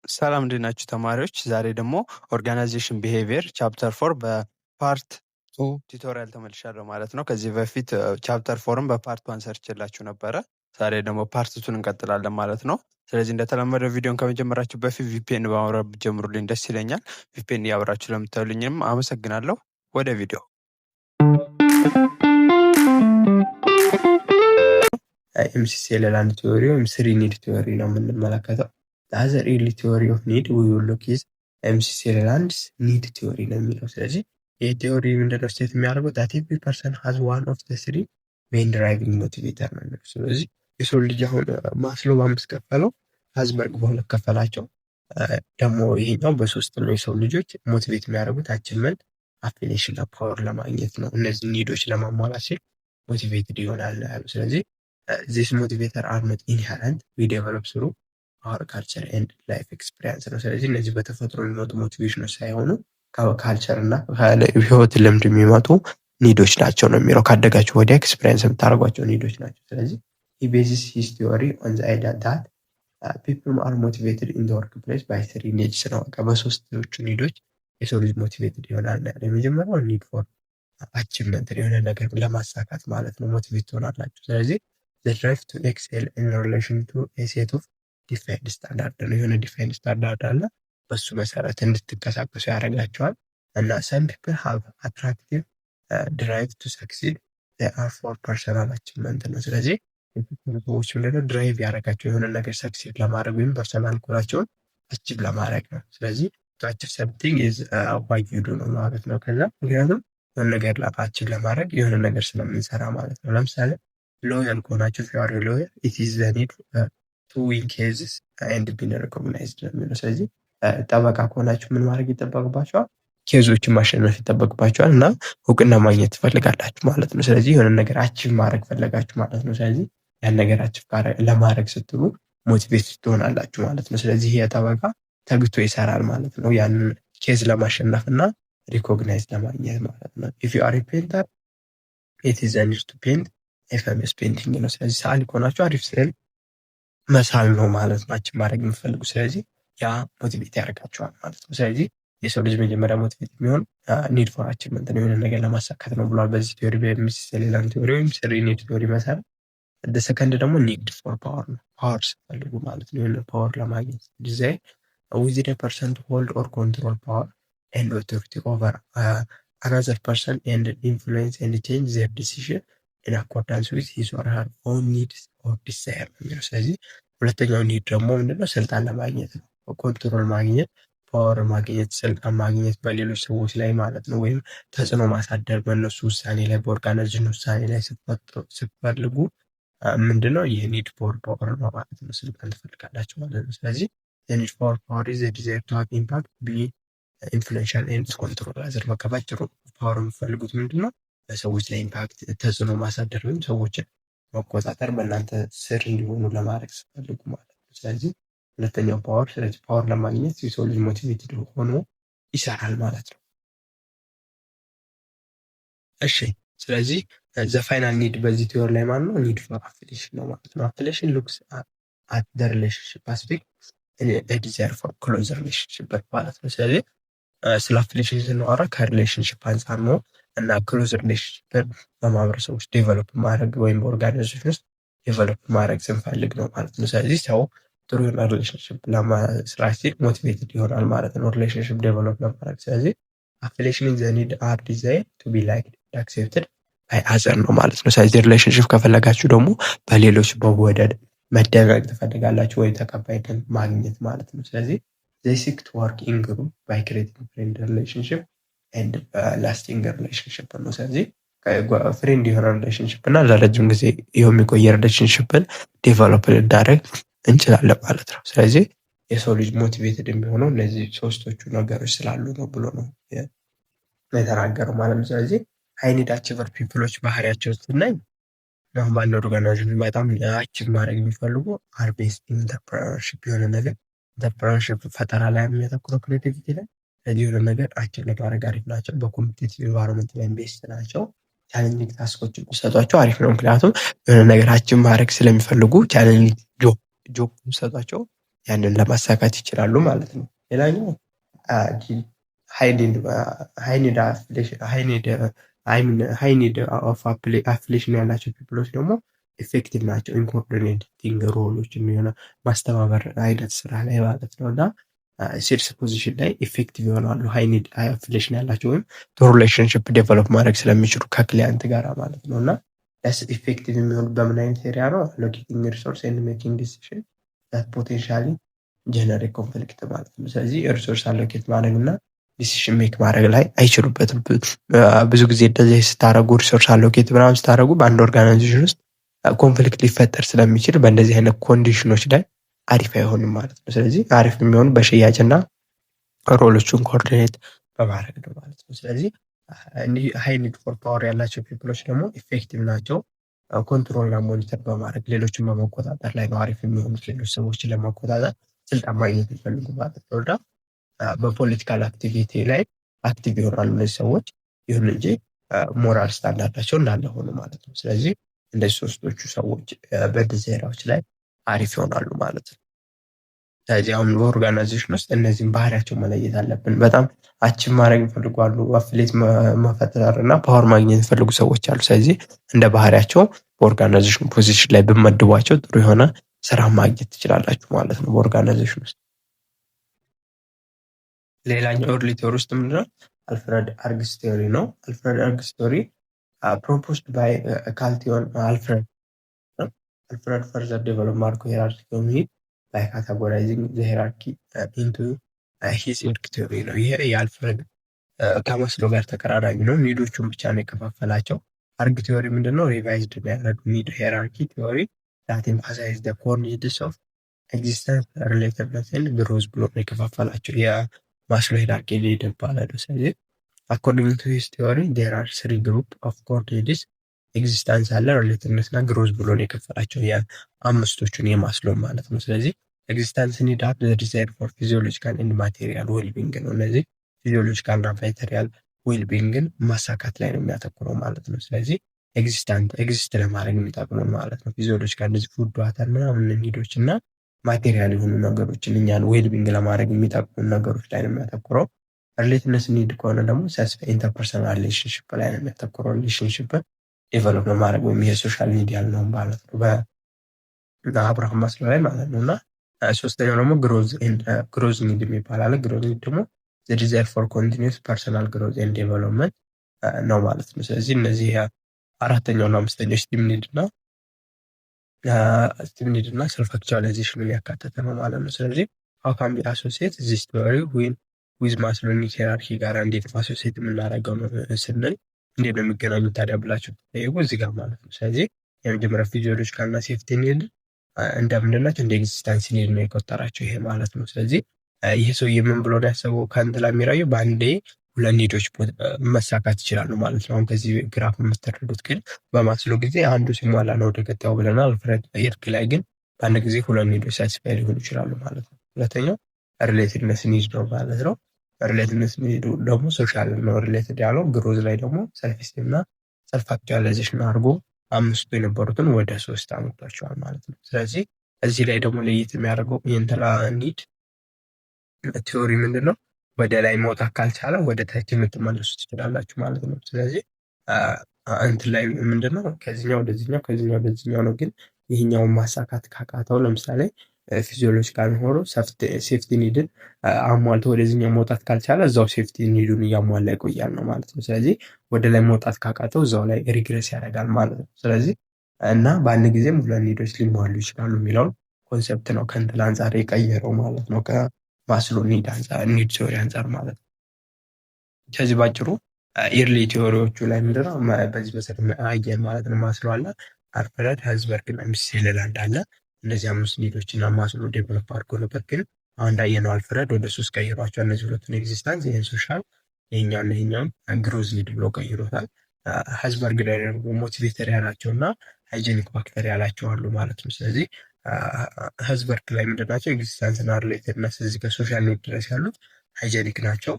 ሰላም እንዴት ናችሁ ተማሪዎች? ዛሬ ደግሞ ኦርጋናይዜሽን ቢሄቪየር ቻፕተር 4 በፓርት 2 ቱቶሪያል ተመልሻለሁ ማለት ነው። ከዚህ በፊት ቻፕተር 4ን በፓርት 1 ሰርችላችሁ ነበረ። ዛሬ ደግሞ ፓርት 2ን እንቀጥላለን ማለት ነው። ስለዚህ እንደተለመደው ቪዲዮን ከመጀመራችሁ በፊት ቪፒኤን በማብራት ብትጀምሩልኝ ደስ ይለኛል። ቪፒኤን እያበራችሁ ለምታዩልኝም አመሰግናለሁ። ወደ ቪዲዮ ኤምሲሲኤል አንድ ቲዮሪ ወይም ስሪ ኒድ ቲዮሪ ነው የምንመለከተው። the early theory of need we will look is MCCL and need theory ነው የሚለው። ስለዚህ ይህ ቲዮሪ ምንድነው ስቴት የሚያደርገው that every person has one of the three main driving motivator ነው የሚለው። ስለዚህ የሰው ልጅ አሁን ማስሎ በአምስት ከፈለው፣ ሃዝበርግ በሁለት ከፈላቸው፣ ደግሞ ይሄኛው በሶስት ነው። የሰው ልጆች ሞቲቬት የሚያደርጉት አቺቭመንት፣ አፊሊዬሽን እና ፓወር ለማግኘት ነው። እነዚህ ኒዶች ለማሟላት ሲል ሞቲቬትድ ይሆናል ያሉ። ስለዚህ this motivator are not inherent we develop through our culture and life experience ነው። ስለዚህ እነዚህ በተፈጥሮ የሚመጡ ሞቲቬሽኖች ሳይሆኑ ከካልቸር እና ከህይወት ልምድ የሚመጡ ኒዶች ናቸው ነው የሚለው። ካደጋችሁ ወዲያ ኤክስፒሪየንስ የምታደርጓቸው ኒዶች ናቸው። ስለዚህ he bases his theory on the idea that people are motivated in the workplace by three needs ነው። በሶስቶቹ ኒዶች የሰው ልጅ ሞቲቬትድ ይሆናል። የመጀመሪያው ኒድ ፎር አቺቭመንት የሆነ ነገር ለማሳካት ማለት ነው ሞቲቬት ትሆናላችሁ። ስለዚህ the drive to excel in relation to a set of ዲፋይንድ ስታንዳርድ ነው። የሆነ ዲፋይንድ ስታንዳርድ አለ፣ በሱ መሰረት እንድትንቀሳቀሱ ያደርጋቸዋል። እና some people have attractive drive to succeed they are for personal achievement ነው። ስለዚህ ሰዎች ምንድነው ድራይቭ ያደርጋቸው የሆነ ነገር ሰክሲድ ለማድረግ ወይም ፐርሰናል ጎላቸውን አቺቭ ለማድረግ ነው። ስለዚህ to achieve something is why you do ነው ማለት ነው። ከዛ ምክንያቱም የሆነ ነገር አቺቭ ለማድረግ የሆነ ነገር ስለምንሰራ ማለት ነው። ለምሳሌ ሎየር ከሆናችሁ ፊያሪ ሎየር it is the need to win cases and be recognized ነው የሚለው። ስለዚህ ጠበቃ ከሆናችሁ ምን ማድረግ ይጠበቅባችኋል? ኬዞችን ማሸነፍ ይጠበቅባችኋል እና እውቅና ማግኘት ትፈልጋላችሁ ማለት ነው። ስለዚህ የሆነ ነገር አቺቭ ማድረግ ፈለጋችሁ ማለት ነው። ስለዚህ ያን ነገር አቺቭ ለማድረግ ስትሉ ሞቲቬት ትሆናላችሁ ማለት ነው። ስለዚህ ይሄ ጠበቃ ተግቶ ይሰራል ማለት ነው፣ ያንን ኬዝ ለማሸነፍ እና ሪኮግናይዝ ለማግኘት ማለት ነው። if you are a painter it is a need to paint a famous painting ነው። ስለዚህ ሰዓሊ ከሆናችሁ አሪፍ ስዕል መሳል ነው ማለት ነው አቺቭ ማድረግ የምትፈልጉ። ስለዚህ ያ ሞቲቬት ያደርጋችኋል ማለት ነው። ስለዚህ የሰው ልጅ መጀመሪያ ሞቲቬት የሚሆን ኒድ ፎር አቺቭመንት ነው፣ የሆነ ነገር ለማሳካት ነው ብሏል በዚህ ቲዮሪ በኤምሲሲኤል ቲዮሪ ወይም ስሪ ኒድ ቲዮሪ መሰረት። ሰከንድ ደግሞ ኒድ ፎር ፓወር ነው፣ ፓወር ስትፈልጉ ማለት ነው። የሆነ ፓወር ለማግኘት ዲዛይን ዊዝን ፐርሰን ቱ ሆልድ ኦር ኮንትሮል ፓወር ኤንድ ኦቶሪቲ ኦቨር አናዘር ፐርሰን ኤንድ ኢንፍሉዌንስ ኤንድ ቼንጅ ዜር ዲሲዥን in accordance with his or her own needs or desire ነው የሚለው። ስለዚህ ሁለተኛው ኒድ ደግሞ ምንድነው? ስልጣን ለማግኘት ነው፣ ኮንትሮል ማግኘት፣ ፓወር ማግኘት፣ ስልጣን ማግኘት በሌሎች ሰዎች ላይ ማለት ነው። ወይም ተጽዕኖ ማሳደር በእነሱ ውሳኔ ላይ፣ በኦርጋናይዜሽን ውሳኔ ላይ ስትፈልጉ ምንድነው? የኒድ ፎር ፓወር ነው ማለት ነው። ስልጣን ትፈልጋላችሁ ማለት ነው። ስለዚህ የኒድ ፎር ፓወር is a desire to have impact, be influential and control አዘር። በቃ ባጭሩ ፓወር የምትፈልጉት ምንድነው? በሰዎች ላይ ኢምፓክት ተጽዕኖ ማሳደር ወይም ሰዎችን መቆጣጠር በእናንተ ስር እንዲሆኑ ለማድረግ ስትፈልጉ ማለት ነው። ስለዚህ ሁለተኛው ፓወር። ስለዚህ ፓወር ለማግኘት የሰው ልጅ ሞቲቬትድ ሆኖ ይሰራል ማለት ነው። እሺ፣ ስለዚህ ዘ ፋይናል ኒድ በዚህ ቲዮሪ ላይ ማለት ነው ኒድ ፎር አፊሊዬሽን ነው ማለት ነው። አፊሊዬሽን ሉክስ አት ዘ ሪሌሽንሺፕ አስፔክት ኤ ዲዛይር ፎር ክሎዝ ሪሌሽንሺፕ ማለት ነው። ስለዚህ ስለ አፊሊዬሽን ስናወራ ከሪሌሽንሺፕ አንጻር ነው እና ክሎዝ ሪሌሽንሺፕን በማህበረሰቦች ዴቨሎፕ ማድረግ ወይም በኦርጋናይዜሽን ውስጥ ዴቨሎፕ ማድረግ ስንፈልግ ነው ማለት ነው። ስለዚህ ሰው ጥሩ የሆነ ሪሌሽንሺፕ ለመስራት ሲል ሞቲቬትድ ይሆናል ማለት ነው፣ ሪሌሽንሺፕ ዴቨሎፕ ለማድረግ። ስለዚህ አፊሊዬሽን ዘ ኒድ አር ዲዛይር ቱ ቢ ላይክድ አክሴፕትድ ባይ አዘር ነው ማለት ነው። ስለዚህ ሪሌሽንሺፕ ከፈለጋችሁ ደግሞ በሌሎች በወደድ መደረግ ትፈልጋላችሁ ወይም ተቀባይነት ማግኘት ማለት ነው። ስለዚህ they seek to work in group by creating friendly relationship and lasting relationship ነው። ስለዚህ ፍሬንድ የሆነ ሪሌሽንሺፕ እና ለረጅም ጊዜ የሚቆይ ሪሌሽንሺፕን ዴቨሎፕ ልናደርግ እንችላለን ማለት ነው። ስለዚህ የሰው ልጅ ሞቲቬትድ የሚሆነው እነዚህ ሶስቶቹ ነገሮች ስላሉ ነው ብሎ ነው የተናገረው ማለት ነው። ስለዚህ ሃይ ኒድ አቺቨር ፒፕሎች ባህሪያቸው ስናይ አሁን ባለው ኦርጋናይዜሽን በጣም አቺቭ ማድረግ የሚፈልጉ አር ቤስድ ኢን ኢንተርፕረነርሺፕ የሆነ ነገር ኢንተርፕረነርሺፕ ፈጠራ ላይ የሚያተኩረው ክሬቲቪቲ ላይ የሆነ ነገር አቺቭ ለማድረግ አሪፍ ናቸው። በኮምፒቲቲቭ ኢንቫይሮንመንት ላይ ቤስድ ናቸው። ቻሌንጂንግ ታስኮችን ቢሰጧቸው አሪፍ ነው። ምክንያቱም የሆነ ነገር አቺቭ ማድረግ ስለሚፈልጉ ቻሌንጂንግ ጆብ ቢሰጧቸው ያንን ለማሳካት ይችላሉ ማለት ነው። ሌላኛው ሃይ ኒድ ኦፍ አፍሌሽን ያላቸው ፒፕሎች ደግሞ ኢፌክቲቭ ናቸው ኢንኮኦርዲኔቲንግ ሮሎችን የሆነ ማስተባበር አይነት ስራ ላይ ማለት ነው እና ሴልስ ፖዚሽን ላይ ኢፌክቲቭ ይሆናሉ። ሃይ አፍሌሽን ያላቸው ወይም ጥሩ ሪሌሽንሽፕ ዴቨሎፕ ማድረግ ስለሚችሉ ከክሊያንት ጋር ማለት ነው እና ኢፌክቲቭ የሚሆኑ በምን አይነት ኤሪያ ነው? ሎኬቲንግ ሪሶርስ ኤንድ ሜኪንግ ዲሲሽን ፖቴንሻሊ ጀነሬት ኮንፍሊክት ማለት ነው። ስለዚህ ሪሶርስ አሎኬት ማድረግ እና ዲሲሽን ሜክ ማድረግ ላይ አይችሉበትም። ብዙ ጊዜ እንደዚህ ስታደረጉ ሪሶርስ አሎኬት ምናምን ስታደረጉ በአንድ ኦርጋናይዜሽን ውስጥ ኮንፍሊክት ሊፈጠር ስለሚችል በእንደዚህ አይነት ኮንዲሽኖች ላይ አሪፍ አይሆንም ማለት ነው። ስለዚህ አሪፍ የሚሆኑ በሽያጭና ሮሎቹን ኮኦርዲኔት በማድረግ ነው ማለት ነው። ስለዚህ ሃይ ኒድ ፎር ፓወር ያላቸው ፒፕሎች ደግሞ ኢፌክቲቭ ናቸው ኮንትሮልና ሞኒተር በማድረግ ሌሎችን በመቆጣጠር ላይ ነው አሪፍ የሚሆኑት። ሌሎች ሰዎችን ለመቆጣጠር ስልጣን ማግኘት ይፈልጉ ማለት ነው እና በፖለቲካል አክቲቪቲ ላይ አክቲቭ ይሆናሉ እነዚህ ሰዎች። ይሁን እንጂ ሞራል ስታንዳርዳቸው እንዳለ ሆኑ ማለት ነው። ስለዚህ እንደዚህ ሶስቶቹ ሰዎች በእነዚህ ኤሪያዎች ላይ አሪፍ ይሆናሉ ማለት ነው። ስለዚህ አሁን በኦርጋናይዜሽን ውስጥ እነዚህም ባህሪያቸው መለየት አለብን። በጣም አቺቭ ማድረግ ይፈልጓሉ፣ አፍሌት መፈጠር እና ፓወር ማግኘት የሚፈልጉ ሰዎች አሉ። ስለዚህ እንደ ባህሪያቸው በኦርጋናይዜሽን ፖዚሽን ላይ ብመድቧቸው ጥሩ የሆነ ስራ ማግኘት ትችላላችሁ ማለት ነው በኦርጋናይዜሽን ውስጥ። ሌላኛው ኤርሊ ቲዎሪ ውስጥ ምንድነው? አልፍሬድ አርግስ ቲዎሪ ነው። አልፍሬድ አርግስ ቲዎሪ ፕሮፖዝድ ባይ ካልቲዮን አልፍሬድ ፈርዘር ዴቨሎፕ ማርኮ ሄራርኪ ኦፍ by categorizing the hierarchy into his ኤርክ ቲዎሪ ነው። ይሄ የአልፍሬድ ከመስሎ ጋር ተቀራራቢ ነው። ኒዶቹን ብቻ ነው የከፋፈላቸው። አርግ ቲዎሪ ምንድነው? ሪቫይዝድ ያደረጉ ኒድ ሄራርኪ ቲዎሪ that emphasize the core needs of existence relatedness and growth ብሎ ነው የከፋፈላቸው። የማስሎ ሄራርኪ ኒድ ይባላል። ስለዚህ according to his theory there are three group of core needs ኤግዚስታንስ አለ፣ ሪሌትድነስ እና ግሮዝ ብሎ ነው የከፈላቸው የአምስቶቹን የማስሎ ማለት ነው። ስለዚህ ኤግዚስታንስ ኒድ አር ዘ ዲዛይር ፎር ፊዚዮሎጂካል ኤንድ ማቴሪያል ዌልቢንግ ነው። እነዚህ ፊዚዮሎጂካል እና ማቴሪያል ዌልቢንግን ማሳካት ላይ ነው የሚያተኩረው ማለት ነው። ስለዚህ ኤግዚስት ለማድረግ የሚጠቅሙን ማለት ነው። ፊዚዮሎጂካል እነዚህ ፉድ ዋተር ምናምን ኒዶች እና ማቴሪያል የሆኑ ነገሮችን እኛን ዌልቢንግ ለማድረግ የሚጠቅሙን ነገሮች ላይ ነው የሚያተኩረው። ሪሌትድነስ ኒድ ከሆነ ደግሞ ኢንተርፐርሰናል ሪሌሽንሽፕ ላይ ነው የሚያተኩረው። ሪሌሽንሽፕን ዴቨሎፕ ለማድረግ ወይም የሶሻል ሚዲያ ነው ማለት ነው በአብርሃም ማስሎ ላይ ማለት ነው። እና ሶስተኛው ደግሞ ግሮዝ ኒድ የሚባል አለ። ግሮዝ ኒድ ደግሞ ዲዛይር ፎር ኮንቲኒስ ፐርሰናል ግሮዝ ኤንድ ዴቨሎፕመንት ነው ማለት ነው። ስለዚህ እነዚህ አራተኛውና አምስተኛው ስቲም ኒድ እና ሰልፍ አክቹዋላይዜሽን ያካተተ ነው ማለት ነው። ስለዚህ how can we associate this theory with ማስሎኒክ ሂራርኪ ጋር እንዴት አሶሲየት የምናደርገው ነው ስንል እንዴት ነው የሚገናኙት ታዲያ ብላችሁ ተጠይቁ እዚህ ጋር ማለት ነው። ስለዚህ የመጀመሪያ ፊዚዮሎጂካል እና ሴፍቲ ኒድ እንደምንድን ናቸው? እንደ ኤግዚስታንስ ኒድ ነው የቆጠራቸው ይሄ ማለት ነው። ስለዚህ ይሄ ሰውዬ ምን ብሎ ነው ያሰበው? ከእንትን ላይ የሚራየው በአንዴ ሁለት ኒዶች መሳካት ይችላሉ ማለት ነው። አሁን ከዚህ ግራፍ የምትረዱት ግን በማስሎ ጊዜ አንዱ ሲሟላ ነው ወደ ቀጣዩ ብለናል። አልፍሬድ ኤርክ ላይ ግን በአንድ ጊዜ ሁለት ኒዶች ሳቲስፋይ ሊሆኑ ይችላሉ ማለት ነው። ሁለተኛው ሪሌትድነስ ኒድ ነው ማለት ነው። ሪሌትድነስ ኒድ ደግሞ ሶሻል ነው ሪሌትድ ያለው። ግሮዝ ላይ ደግሞ ሰልፍ ስቲም እና ሰልፍ አክቹዋላይዜሽን አድርጎ አምስቱ የነበሩትን ወደ 3 አመጣቸዋል ማለት ነው። ስለዚህ እዚህ ላይ ደግሞ ለየት የሚያደርገው የእንትና ኒድ ቲዎሪ ምንድነው? ወደ ላይ መውጣት ካልቻለ ወደ ታች የምትመለሱ ትችላላችሁ ማለት ነው። ስለዚህ እንትን ላይ ምንድነው? ከዚህኛው ወደዚህኛው ከዚህኛው ወደዚህኛው ነው። ግን ይህኛውን ማሳካት ካቃተው ለምሳሌ ፊዚዮሎጂካል ሆኖ ሴፍቲ ኒድን አሟልቶ ወደዚህኛው መውጣት ካልቻለ እዛው ሴፍቲ ኒዱን እያሟላ ይቆያል ነው ማለት ነው። ስለዚህ ወደ ላይ መውጣት ካቃተው እዛው ላይ ሪግሬስ ያደርጋል ማለት ነው። ስለዚህ እና በአንድ ጊዜም ሁለት ኒዶች ሊሟሉ ይችላሉ የሚለውን ኮንሰፕት ነው ከእንትን አንጻር የቀየረው ማለት ነው። ከማስሎ ኒድ ቲዎሪ አንጻር ማለት ነው። ከዚህ ባጭሩ ኤርሊ ቲዎሪዎቹ ላይ ምንድነው በዚህ በስር አየን ማለት ነው። ማስሎ አለ፣ አልፍሬድ ሄርዝበርግ እና ሚስሴሌላንድ አለ። እነዚህ አምስት ኒዶች እና ማስሎ ዴቨሎፕ አድርጎ ነበር። ግን አሁን እንዳየነው አልፍሬድ ወደ 3 ቀይሯቸው። እነዚህ ሁለቱን ኤግዚስታንስ፣ ይህን ሶሻል፣ ይሄኛውና ይሄኛውን ግሮዝ ኒድ ብሎ ቀይሮታል። ሄርዝበርግ ላይ ደግሞ ሞቲቬተር ያላቸው እና ሃይጄኒክ ፋክተር ያላቸው አሉ ማለት ነው። ስለዚህ ሄርዝበርግ ላይ ምንድናቸው? ኤግዚስታንስ እና ሪሌትድነስ እዚህ ከሶሻል ኒድ ድረስ ያሉት ሃይጄኒክ ናቸው።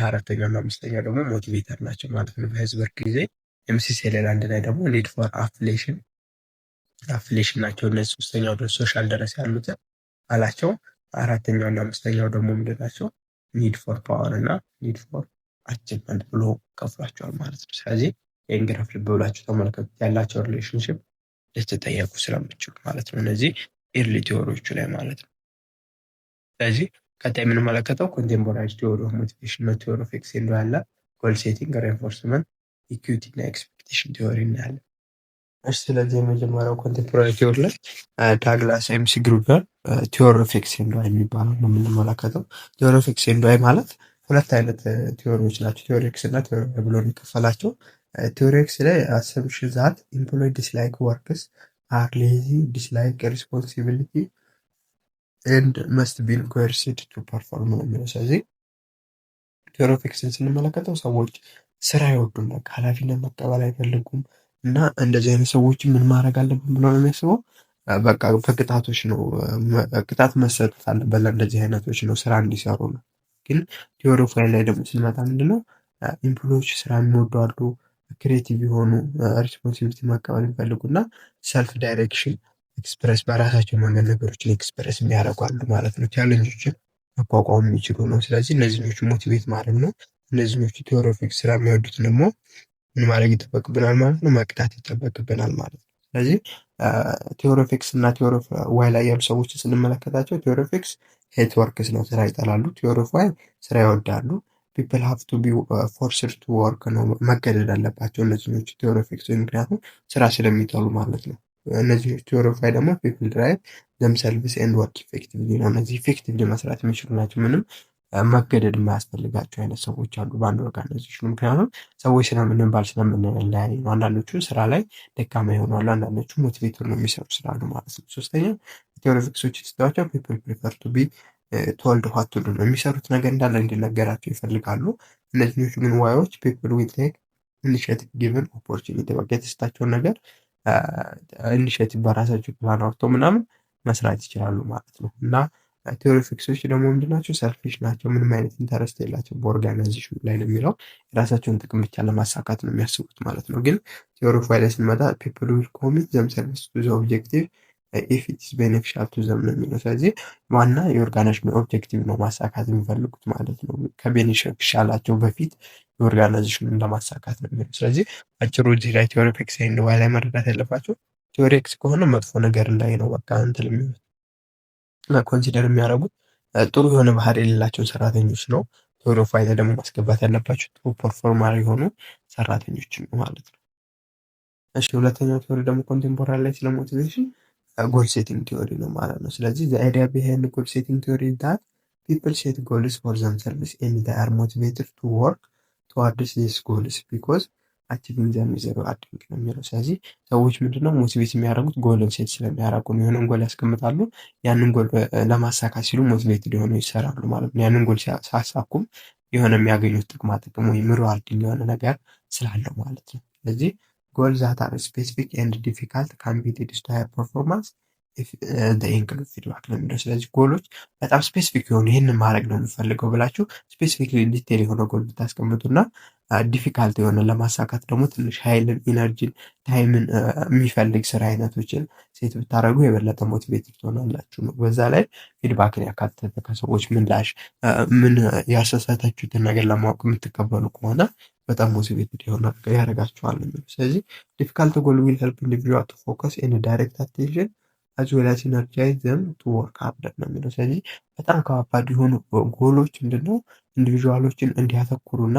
አራተኛው እና አምስተኛው ደግሞ ሞቲቬተር ናቸው ማለት ነው በሄርዝበርግ ጊዜ። ሚስሴሌላንድ ላይ ደግሞ ኒድ ፎር አፍሌሽን ናቸው። እነዚህ ሶስተኛው ድረስ ሶሻል ድረስ ያሉት አላቸው። 4ኛው እና 5ኛው ደግሞ ምንድን ናቸው? ኒድ ፎር ፓወር እና ኒድ ፎር አቺቭመንት ብሎ ከፍሏቸዋል ማለት ነው። ስለዚህ ይህን ግራፍ ልብ ብላችሁ ተመልከቱት፣ ያላቸው ሪሌሽንሽፕ ልትጠየቁ ስለምችሉ ማለት ነው፣ እነዚህ ኤርሊ ቲዎሪዎቹ ላይ ማለት ነው። ስለዚህ ቀጣይ የምንመለከተው ኮንቴምፖራሪ ቲዎሪ ኦፍ ሞቲቬሽን ነው። ቲዎሪ ኦፍ ኤክስቴንዶ ያለ ጎል ሴቲንግ፣ ሬንፎርስመንት፣ ኢኩዊቲ እና ኤክስፔክቴሽን ቲዎሪ እናያለን። እሺ ስለዚህ የመጀመሪያው ኮንቴምፖራሪ ቲዎሪ ላይ ዳግላስ ኤምሲ ግሩበር ቲዎሪ ኦፍ ኤክስቴንዶ የሚባለው ነው የምንመለከተው። ቲዎሪ ኦፍ ኤክስቴንዶ ማለት ሁለት አይነት ቲዎሪዎች ናቸው፣ ቲዎሪ ኤክስ እና ቲዎሪ ብሎ የሚከፈላቸው። ቲዎሪ ኤክስ ላይ አሰምሽን ዛት ኢምፕሎይ ዲስላይክ ወርክስ አር ሌዚ ዲስላይክ ሪስፖንሲቢሊቲ ኤንድ መስት ቢን ኮርሲድ ቱ ፐርፎርም ነው የሚለው። ስለዚህ ቲዎሪ ኦፍ ኤክስን ስንመለከተው ሰዎች ስራ አይወዱም፣ በቃ ኃላፊነት መቀበል አይፈልጉም እና እንደዚህ አይነት ሰዎች ምን ማድረግ አለብን ብሎ ነው የሚያስበው። በቃ በቅጣቶች ነው ቅጣት መሰጠት አለበት ለእንደዚህ አይነቶች ነው ስራ እንዲሰሩ ነው። ግን ቲዎሪ ኦፍ ዋይ ላይ ደግሞ ስንመጣ ምንድነው ኢምፕሎዮች ስራ የሚወዱ አሉ፣ ክሬቲቭ የሆኑ ሪስፖንሲቢሊቲ መቀበል የሚፈልጉ እና ሰልፍ ዳይሬክሽን ኤክስፕረስ በራሳቸው መንገድ ነገሮችን ኤክስፕረስ የሚያደርጉ አሉ ማለት ነው። ቻሌንጆችን መቋቋም የሚችሉ ነው። ስለዚህ እነዚህኞቹ ሞቲቬት ማድረግ ነው። እነዚህኞቹ ቲዎሪ ኦፍ ኤክስ ስራ የሚወዱት ደግሞ ምን ማድረግ ይጠበቅብናል ማለት ነው? መቅጣት ይጠበቅብናል ማለት ነው። ስለዚህ ቲዎሪ ኦፍ ኤክስ እና ቲዎሪ ኦፍ ዋይ ላይ ያሉ ሰዎችን ስንመለከታቸው ቲዎሪ ኦፍ ኤክስ ሄት ወርክስ ነው፣ ስራ ይጠላሉ። ቲዎሪ ኦፍ ዋይ ስራ ይወዳሉ። ፒፕል ሃቭ ቱ ቢ ፎርስድ ቱ ወርክ ነው፣ መገደድ አለባቸው እነዚህኞቹ ቲዎሪ ኦፍ ኤክስ፣ ምክንያቱም ስራ ስለሚጠሉ ማለት ነው። እነዚህ ቲዎሪ ኦፍ ዋይ ደግሞ ፒፕል ድራይቭ ዘምሰልቭስ ኤንድ ወርክ ኢፌክቲቭሊ ነው፣ እነዚህ ኢፌክቲቭሊ መስራት የሚችሉ ናቸው። ምንም መገደድ የማያስፈልጋቸው አይነት ሰዎች አሉ በአንድ ኦርጋናይዜሽን። ምክንያቱም ሰዎች ስለምንባል ስለምንለያይ ነው። አንዳንዶቹ ስራ ላይ ደካማ ይሆናሉ፣ አንዳንዶቹ ሞቲቬት ነው የሚሰሩ ስላሉ ማለት ነው። ሶስተኛ ቲዎሪ ኦፍ ኤክሶች የተስተዋቸው ፒፕል ፕሪፈር ቱ ቢ ቶልድ ዋት ቱ ዱ ነው፣ የሚሰሩት ነገር እንዳለ እንዲነገራቸው ይፈልጋሉ። እነዚህኞቹ ግን ዋዮች ፒፕል ዊል ቴክ ኢኒሺየቲቭ ጊቨን ኦፖርቹኒቲ፣ በቃ የተሰጣቸውን ነገር ኢኒሺየቲቭ በራሳቸው ፕላን አውጥተው ምናምን መስራት ይችላሉ ማለት ነው። እና ቲዎሪ ኦፍ ኤክሶች ደግሞ ምንድናቸው? ሰልፊሽ ናቸው፣ ምንም አይነት ኢንተረስት የላቸው በኦርጋናይዜሽኑ ላይ ነው የሚለው፣ የራሳቸውን ጥቅም ብቻ ለማሳካት ነው የሚያስቡት ማለት ነው። ግን ቲዎሪ ኦፍ ዋይ ላይ ስንመጣ ፒፕል ዊል ኮሚት ዘምሰልቭስ ቱ ዘ ኦብጀክቲቭ ኢፍ ኢት ኢዝ ቤኔፊሻል ቱ ዘም ነው የሚለው። ስለዚህ ዋና የኦርጋናይዜሽኑ ኦብጀክቲቭ ነው ማሳካት የሚፈልጉት ማለት ነው፣ ከቤኔፊሻላቸው በፊት የኦርጋናይዜሽኑን ለማሳካት ነው የሚለው። ስለዚህ አጭሩ እዚህ ላይ ቲዎሪ ኦፍ ኤክስ ኤንድ ዋይ ላይ መረዳት ያለባቸው ቲዎሪ ኤክስ ከሆነ መጥፎ ነገር እንዳይ ነው በቃ እንትን የሚሆኑት ኮንሲደር የሚያደርጉት ጥሩ የሆነ ባህሪ የሌላቸውን ሰራተኞች ነው። ቲዎሪ ኦፍ ዋይ ላይ ደግሞ ማስገባት ያለባቸው ጥሩ ፐርፎርመር የሆኑ ሰራተኞችን ነው ማለት ነው። እሺ ሁለተኛው ቲዎሪ ደግሞ ኮንቴምፖራሪ ላይ ስለ ሞቲቬሽን ጎል ሴቲንግ ቲዎሪ ነው ማለት ነው። ስለዚህ ዘ አይዲያ ቢሃይንድ ጎል ሴቲንግ ቲዎሪ ኢዝ ዛት ፒፕል ሴት ጎልስ ፎር ዘምሰልቭስ ኤንድ ዜይ አር ሞቲቬትድ ቱ ወርክ ቱዋርድስ ዚስ ጎልስ ቢኮዝ አቺቪንግ ዘም ኢዝ ሪዋርዲንግ ነው የሚለው። ስለዚህ ሰዎች ምንድነው ሞቲቬት የሚያደርጉት ጎልን ሴት ስለሚያደርጉ ነው። የሆነን ጎል ያስቀምጣሉ፣ ያንን ጎል ለማሳካት ሲሉ ሞቲቬትድ የሆኑ ይሰራሉ ማለት ነው። ያንን ጎል ሲያሳኩም የሆነ የሚያገኙት ጥቅማ ጥቅም ወይም ሪዋርዲንግ የሆነ ነገር ስላለው ማለት ነው። ስለዚህ ጎል ዛት አር ስፔሲፊክ ኤንድ ዲፊካልት ካን ቢ ሊድ ቱ ሃይ ፐርፎርማንስ ኢፍ ዘይ ኢንክሉድ ፊድባክ ነው የሚለው። ስለዚህ ጎሎች በጣም ስፔሲፊክ የሆኑ ይህንን ማድረግ ነው የምፈልገው ብላችሁ ስፔሲፊክ ዲቴል የሆነ ጎል ብታስቀምጡና ዲፊካልት የሆነ ለማሳካት ደግሞ ትንሽ ኃይልን፣ ኢነርጂን፣ ታይምን የሚፈልግ ስራ አይነቶችን ሴት ብታደረጉ የበለጠ ሞቲቬትድ ትሆናላችሁ ነው። በዛ ላይ ፊድባክን ያካተተ ከሰዎች ምላሽ ምን ያሳሳታችሁትን ነገር ለማወቅ የምትቀበሉ ከሆነ በጣም ሞቲቬትድ የሆነ ያደርጋችኋል ነው። ስለዚህ ዲፊካልት ጎል ዊል ሄልፕ ኢንዲቪጁዋል ቱ ፎከስ ኤንድ ዳይሬክት አቴንሽን አዝ ዌል አዝ ኢነርጃይዝ ዘም ቱ ወርክ ሃርደር ነው የሚለው። ስለዚህ በጣም ከባድ የሆኑ ጎሎች ምንድነው ኢንዲቪጁዋሎችን እንዲያተኩሩና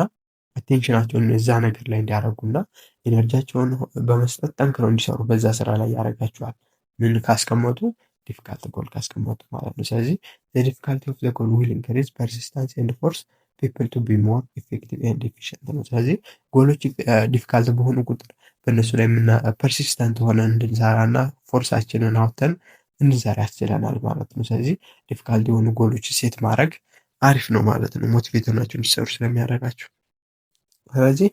አቴንሽናቸውን እዛ ነገር ላይ እንዲያደርጉና ኤነርጂያቸውን በመስጠት ጠንክረው እንዲሰሩ በዛ ስራ ላይ ያደርጋቸዋል። ምን ካስቀመጡ? ዲፊካልት ጎል ካስቀመጡ ማለት ነው። ስለዚህ ዲፊካልቲ ኦፍ ዘ ጎል ዊል ኢንክሪዝ ፐርሲስታንስ ኤንድ ፎርስ ፒፕል ቱ ቢ ሞር ኢፌክቲቭ ኤንድ ኤፊሽንት ነው። ስለዚህ ጎሎች ዲፊካልት በሆኑ ቁጥር በእነሱ ላይ ፐርሲስታንት ሆነ እንድንሰራ እና ፎርሳችንን አውጥተን እንድንሰራ ያስችለናል ማለት ነው። ስለዚህ ዲፊካልት የሆኑ ጎሎች ሴት ማድረግ አሪፍ ነው ማለት ነው፣ ሞቲቬት ሆናችሁ እንዲሰሩ ስለሚያደርጋችሁ። ስለዚህ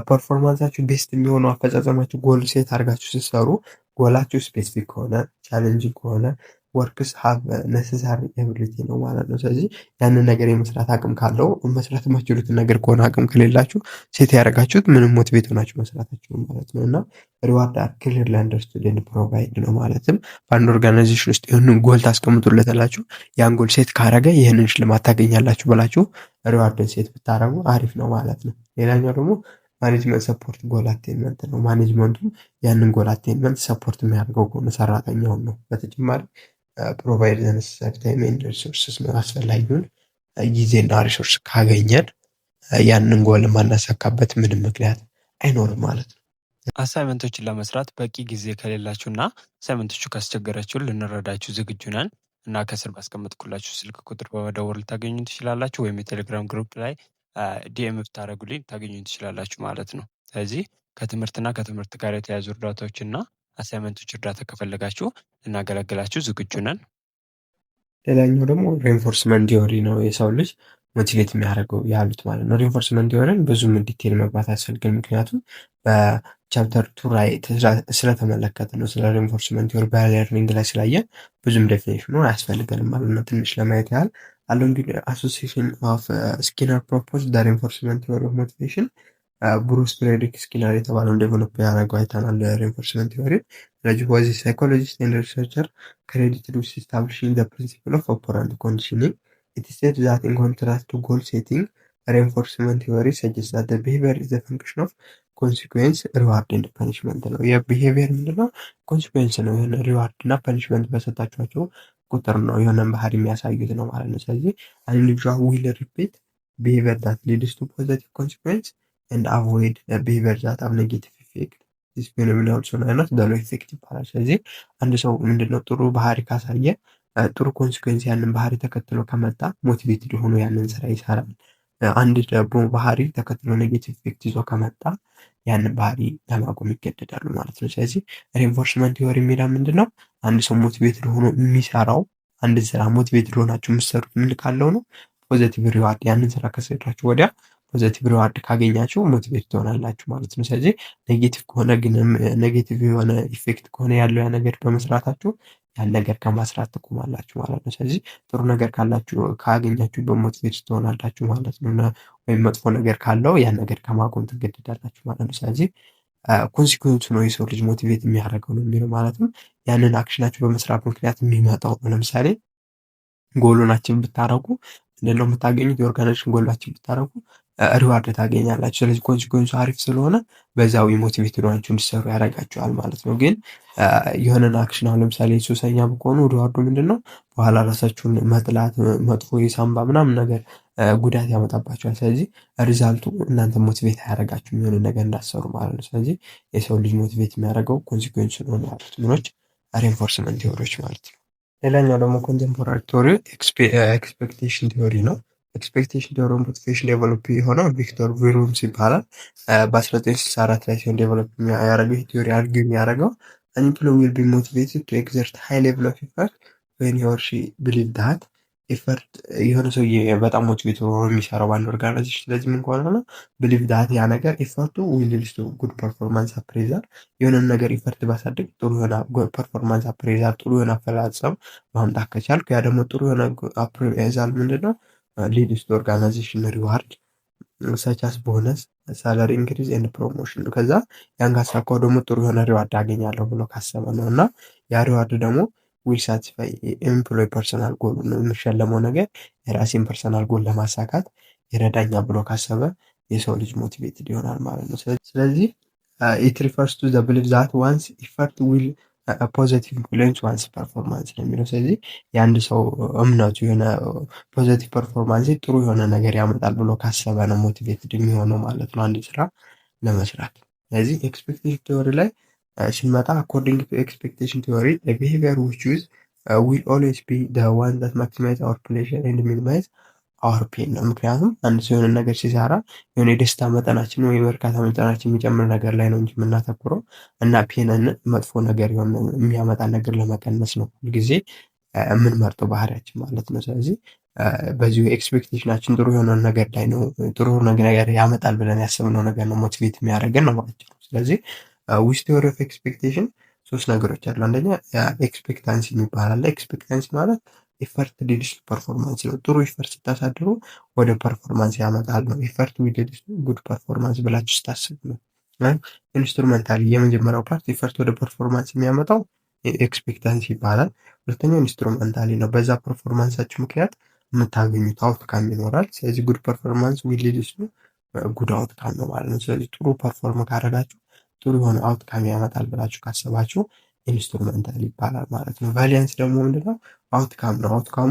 ፐርፎርማንሳችሁ ቤስት የሚሆነው አፈጻጸማችሁ ጎል ሴት አድርጋችሁ ስትሰሩ ጎላችሁ ስፔሲፊክ ከሆነ ቻሌንጂንግ ከሆነ ወርክስ ሃቭ ነሰሰሪ ኤቢሊቲ ነው ማለት ነው። ስለዚህ ያንን ነገር የመስራት አቅም ካለው መስራት የማትችሉትን ነገር ከሆነ አቅም ከሌላችሁ ሴት ያደረጋችሁት ምንም ሞቲቬት ሆናችሁ መስራታችሁ ማለት ነው። እና ሪዋርድ አር ክሊርሊ አንደርስቱድ ኤንድ ፕሮቫይድ ነው ማለትም በአንድ ኦርጋናይዜሽን ውስጥ ይህንን ጎል ታስቀምጡለታላችሁ። ያን ጎል ሴት ካረገ ይህንን ሽልማት ታገኛላችሁ ብላችሁ ሪዋርድን ሴት ብታደረጉ አሪፍ ነው ማለት ነው። ሌላኛው ደግሞ ማኔጅመንት ሰፖርት ጎል አቴንመንት ነው። ማኔጅመንቱም ያንን ጎል አቴንመንት ሰፖርት የሚያደርገው ከሆነ ሰራተኛውን ነው። በተጨማሪ ፕሮቫይድ ዘ ነሰሰሪ ታይም ኤንድ ሪሶርስስ ነው። አስፈላጊውን ጊዜና ሪሶርስ ካገኘን ያንን ጎል የማናሳካበት ምንም ምክንያት አይኖርም ማለት ነው። አሳይመንቶችን ለመስራት በቂ ጊዜ ከሌላችሁ እና አሳይመንቶቹ ካስቸገራችሁ ልንረዳችሁ ዝግጁ ነን እና ከስር ባስቀመጥኩላችሁ ስልክ ቁጥር በመደወል ልታገኙ ትችላላችሁ፣ ወይም የቴሌግራም ግሩፕ ላይ ዲኤም ብታደረጉልኝ ታገኙ ትችላላችሁ ማለት ነው። ስለዚህ ከትምህርትና ከትምህርት ጋር የተያዙ እርዳታዎችና አሳይመንቶች እርዳታ ከፈለጋችሁ ልናገለግላችሁ ዝግጁ ነን። ሌላኛው ደግሞ ሬንፎርስመንት ቲዮሪ ነው። የሰው ልጅ ሞቲቬት የሚያደርገው ያሉት ማለት ነው። ሬንፎርስመንት ቲዮሪን ብዙም ዲቴል መግባት አያስፈልግም፣ ምክንያቱም በቻፕተር 2 ላይ ስለተመለከተ ነው። ስለ ሬንፎርስመንት ቲዮሪ በለርኒንግ ላይ ስላየን ብዙም ዴፊኒሽኑ አያስፈልገንም ማለት ነው። ትንሽ ለማየት ያህል አለው እንግዲህ አሶሲሽን ኦፍ ስኪነር ፕሮፖዝ ደ ሬንፎርስመንት ቲዮሪ ኦፍ ሞቲቬሽን ብሩስ ፍሬድሪክ ስኪነር የተባለውን ዴቨሎፕ ያደረገው አይተናል ሬንፎርስመንት ቲዮሪ። ስለዚህ ወዚህ ሳይኮሎጂስት ኤንድ ሪሰርቸር credited with establishing the principle of operant conditioning. It is said that in contrast to goal setting, reinforcement theory suggests that the behavior is a function of consequence, reward and punishment ነው። የቢሄቪየር ምንድነው? ኮንሲኩዌንስ ነው። የሆነ ሪዋርድ እና ፐኒሽመንት በሰጣችኋቸው ቁጥር ነው የሆነን ባህሪ የሚያሳዩት ነው ማለት ነው። ስለዚህ an individual will repeat behavior that leads to positive consequence and avoid behavior that have negative effect. this phenomenon also known as the low effect ይባላል። ስለዚህ አንድ ሰው ምንድነው ጥሩ ባህሪ ካሳየ ጥሩ ኮንሲኩዌንስ ያንን ባህሪ ተከትሎ ከመጣ ሞቲቬትድ ሆኖ ያንን ስራ ይሰራል። አንድ ደግሞ ባህሪ ተከትሎ ኔጌቲቭ ኢፌክት ይዞ ከመጣ ያንን ባህሪ ለማቆም ይገደዳሉ ማለት ነው። ስለዚህ ሬንፎርስመንት ቲዮሪ የሚለው ምንድነው? አንድ ሰው ሞቲቬትድ ሆኖ የሚሰራው አንድ ስራ ሞቲቬትድ ሆናችሁ የምትሰሩት ምን ካለው ነው? ፖዚቲቭ ሪዋርድ ያንን ስራ ከሰራችሁ ወዲያ ፖዚቲቭ ሪዋርድ ካገኛችሁ ሞቲቬት ትሆናላችሁ ማለት ነው። ስለዚህ ኔጌቲቭ ከሆነ ግን ኔጌቲቭ የሆነ ኢፌክት ከሆነ ያለው ያ ነገር በመስራታችሁ ያን ነገር ከማስራት ትቆማላችሁ ማለት ነው። ስለዚህ ጥሩ ነገር ካላችሁ ካገኛችሁ በሞቲቬት ትሆናላችሁ ማለት ነው። ወይም መጥፎ ነገር ካለው ያን ነገር ከማቆም ትገደዳላችሁ ማለት ነው። ስለዚህ ኮንሲኩዌንሱ ነው የሰው ልጅ ሞቲቬት የሚያደርገው ነው የሚለው ማለትም ያንን አክሽናችሁ በመስራት ምክንያት የሚመጣው ነው። ለምሳሌ ጎሎናችን ብታረጉ ምንድነው የምታገኙት? የኦርጋናይዜሽን ጎላችን ብታረጉ ሪዋርድ ታገኛላችሁ። ስለዚህ ኮንሲኩዌንሱ አሪፍ ስለሆነ በዛው ሞቲቬት ሆናችሁ እንዲሰሩ ያደርጋችኋል ማለት ነው። ግን የሆነን አክሽን አሁን ለምሳሌ ሱሰኛ ብትሆኑ ሪዋርዱ ምንድነው? በኋላ ራሳችሁን መጥላት፣ መጥፎ የሳምባ ምናምን ነገር ጉዳት ያመጣባችኋል። ስለዚህ ሪዛልቱ እናንተ ሞቲቬት አያደርጋችሁም የሆነ ነገር እንዳሰሩ ማለት ነው። ስለዚህ የሰው ልጅ ሞቲቬት የሚያደርገው ኮንሲኩዌንሱ ነው ያሉት ምኖች ሬንፎርስመንት ቲዮሪዎች ማለት ነው። ሌላኛው ደግሞ ኮንቴምፖራሪ ቲዮሪ ኤክስፔክቴሽን ቲዮሪ ነው። ኤክስፔክቴሽን ቲዮሪ ሞቲቬሽን ዴቨሎፕ የሆነው ቪክቶር ቪሩምስ ይባላል። በ1964 ላይ ሲሆን ዴቨሎፕ ያደረገው ይህ ቲዮሪ አርጊው የሚያደርገው an employee will be motivated to exert high level of effort when he or she believe that effort የሆነ ሰው በጣም ሞቲቬት ሆኖ የሚሰራው ባንድ ኦርጋናይዜሽን። ስለዚህ ምን ከሆነ ነው believe that ያ ነገር ኤፈርቱ will lead to good performance appraisal የሆነ ነገር ኤፈርት ባሳድግ ጥሩ የሆነ ፐርፎርማንስ አፕሬዛል ጥሩ የሆነ አፈጻጸም ማምጣት ከቻልኩ ያ ደግሞ ጥሩ የሆነ አፕሬዛል ምንድነው leads to organization reward such as bonus salary increase and promotion ከዛ ያን ካሳካው ደግሞ ጥሩ የሆነ ሪዋርድ አገኛለሁ ብሎ ካሰበ ነው። እና ያ ሪዋርድ ደግሞ will satisfy employee personal goal ነው። የሚሸለመው ነገር የራሴን ፐርሰናል ጎል ለማሳካት ይረዳኛ ብሎ ካሰበ የሰው ልጅ ሞቲቬትድ ይሆናል ማለት ነው። ስለዚህ it refers to the belief that one's effort will ፖዚቲቭ ኢንፍሉዌንስ ዋንስ ፐርፎርማንስ ነው የሚለው። ስለዚህ የአንድ ሰው እምነቱ የሆነ ፖዚቲቭ ፐርፎርማንስ ጥሩ የሆነ ነገር ያመጣል ብሎ ካሰበ ነው ሞቲቬትድ የሚሆነው ማለት ነው አንድ ስራ ለመስራት። ስለዚህ ኤክስፔክቴሽን ቲዮሪ ላይ ስንመጣ አኮርዲንግ ቱ ኤክስፔክቴሽን ቲዮሪ ቢሄቪየር ዊች ዊዝ ዊል ኦልዌይስ ቢ ዘ ዋን ዛት ማክሲማይዝ አወር ፕሌዠር ኤንድ ሚኒማይዝ አወር ፔን ነው። ምክንያቱም አንድ ሰው የሆነ ነገር ሲሰራ የሆነ የደስታ መጠናችን ወይ የእርካታ መጠናችን የሚጨምር ነገር ላይ ነው እንጂ የምናተኩረው እና ፔንን መጥፎ ነገር የሆነ የሚያመጣ ነገር ለመቀነስ ነው ሁልጊዜ የምንመርጠው ባህሪያችን ማለት ነው። ስለዚህ በዚሁ ኤክስፔክቴሽናችን ጥሩ የሆነ ነገር ላይ ነው ጥሩ ነገር ያመጣል ብለን ያሰብነው ነገር ነው ሞቲቬት የሚያደርገን ነው ማለት ነው። ስለዚህ ዊዝ ቲዮሪ ኦፍ ኤክስፔክቴሽን ሶስት ነገሮች አሉ። አንደኛ ኤክስፔክታንሲ የሚባል አለ። ኤክስፔክታንሲ ማለት ኢፈርት ሊድስ ፐርፎርማንስ ነው። ጥሩ ኢፈርት ስታሳድሩ ወደ ፐርፎርማንስ ያመጣል ነው። ኢፈርት ሊድስ ጉድ ፐርፎርማንስ ብላችሁ ስታስቡ ነው። ኢንስትሩመንታሊ የመጀመሪያው ፓርት ኢፈርት ወደ ፐርፎርማንስ የሚያመጣው ኤክስፔክታንሲ ይባላል። ሁለተኛው ኢንስትሩመንታሊ ነው። በዛ ፐርፎርማንሳችሁ ምክንያት የምታገኙት አውትካም ይኖራል። ስለዚህ ጉድ ፐርፎርማንስ ዊል ሊድስ ጉድ አውትካም ነው ማለት ነው። ስለዚህ ጥሩ ፐርፎርም ካደረጋችሁ ጥሩ የሆነ አውትካም ያመጣል ብላችሁ ካሰባችሁ ኢንስትሩመንታል ይባላል ማለት ነው። ቫሊያንስ ደግሞ ምንድነው? አውትካም ነው። አውትካሙ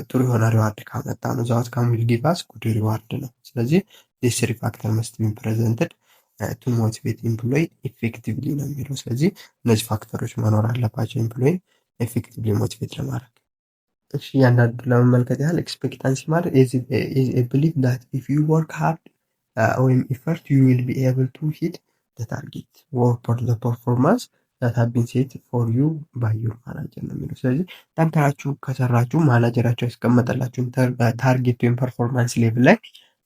ጥሩ የሆነ ሪዋርድ ካመጣ ነው። እዛ አውትካሙ ዊል ጊቭ አስ ጉድ ሪዋርድ ነው። ስለዚህ ዲስ ስሪ ፋክተር መስት ቢ ፕሬዘንትድ ቱ ሞቲቬት ኤምፕሎይ ኢፌክቲቭሊ ነው የሚለው። ስለዚህ እነዚህ ፋክተሮች መኖር አለባቸው ኤምፕሎይን ኤፌክቲቭሊ ሞቲቬት ለማድረግ። እሺ እያንዳንዱ ለመመልከት ያህል ኤክስፔክታንሲ ማለት ኢዝ ኤ ቢሊፍ ዳት ኢፍ ዩ ወርክ ሃርድ ወይም ኢፈርት ዩ ዊል ቢ ኤብል ቱ ሂት ዘ ታርጌት ኦር ዘ ፐርፎርማንስ ዳት ሃቭ ቢን ሴት ፎር ዩ ባይ ዩር ማናጀር ነው የሚለው። ስለዚህ ጠንክራችሁ ከሰራችሁ ማናጀራችሁ ያስቀመጠላችሁን ታርጌት ወይም ፐርፎርማንስ ሌቭል ላይ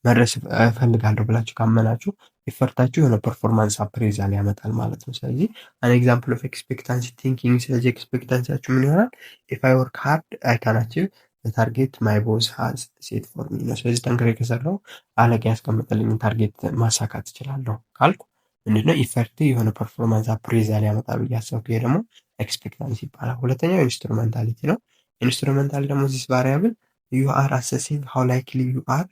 መድረስ እፈልጋለሁ ብላችሁ ካመናችሁ ኢፈርታችሁ የሆነ ፐርፎርማንስ አፕሬዛል ያመጣል ማለት ነው። ስለዚህ አን ኤግዛምፕል ኦፍ ኤክስፔክታንሲ ቲንኪንግ። ስለዚህ ኤክስፔክታንሲያችሁ ምን ይሆናል? ኢፍ አይ ወርክ ሃርድ አይ ካን አቺቭ ታርጌት ማይ ቦስ ሃዝ ሴት ፎር ሚ ነው። ስለዚህ ጠንክሬ ከሰራው አለቃ ያስቀመጠልኝን ታርጌት ማሳካት እችላለሁ ካልኩ ምንድነው ኢፈርት የሆነ ፐርፎርማንስ አፕሬዛል ያመጣል ብዬ አሰብኩ። ይሄ ደግሞ ኤክስፔክታንሲ ይባላል። ሁለተኛው ኢንስትሩመንታሊቲ ነው። ኢንስትሩመንታል ደግሞ ዚስ ቫሪያብል ዩ አር አሰሲንግ ሃው ላይክሊ ዩ አር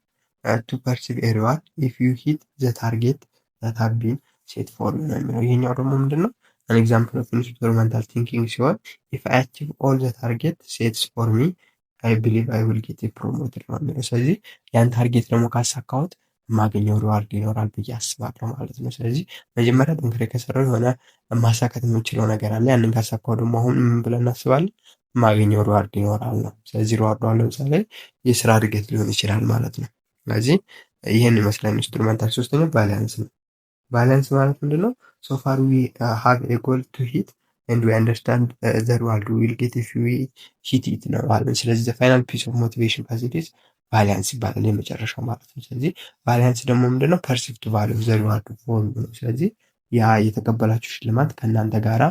ቱ ፐርሲቭ ኤ ሪዋርድ ኢፍ ዩ ሂት ዘ ታርጌት ዛት ሃቭ ቢን ሴት ፎር ዩ ነው የሚለው። ይሄኛው ደግሞ ምንድነው? አን ኤግዛምፕል ኦፍ ኢንስትሩመንታል ቲንኪንግ ሲሆን ኢፍ አይ አቺቭ ኦል ዘ ታርጌት ሴትስ ፎር ሚ አይ ቢሊቭ አይ ዊል ጌት ፕሮሞትድ ነው የሚለው። ስለዚህ ያን ታርጌት ደግሞ ካሳካሁት የማገኘው ሪዋርድ ይኖራል ብዬ አስባለሁ ማለት ነው። ስለዚህ መጀመሪያ ጠንክሬ ከሰራው የሆነ ማሳካት የምንችለው ነገር አለ። ያንን ካሳካው ደግሞ አሁን ምን ብለን እናስባለን? የማገኘው ሪዋርድ ይኖራል ነው። ስለዚህ ሪዋርዱ አሁን ለምሳሌ የስራ እድገት ሊሆን ይችላል ማለት ነው። ስለዚህ ይህን ይመስላል ኢንስትሩመንታል። ሶስተኛው ባላንስ ነው። ባላንስ ማለት ምንድነው? ሶ ፋር ዊ ሃቭ ኤ ጎል ቱ ሂት ኤንድ ዊ አንደርስታንድ ዘ ሪዋርድ ዊ ዊል ጌት ኢፍ ዊ ሂት ኢት ነው ማለት። ስለዚህ ዘ ፋይናል ፒስ ኦፍ ሞቲቬሽን ፋሲሊቲስ ባላንስ ይባላል የመጨረሻው ማለት ነው። ስለዚህ ባላንስ ደግሞ ምንድነው? ፐርሲቭድ ቫልዩ ዘ ሪዋርድ ፎር ዩ ነው። ስለዚህ ያ የተቀበላችሁ ሽልማት ከእናንተ ጋራ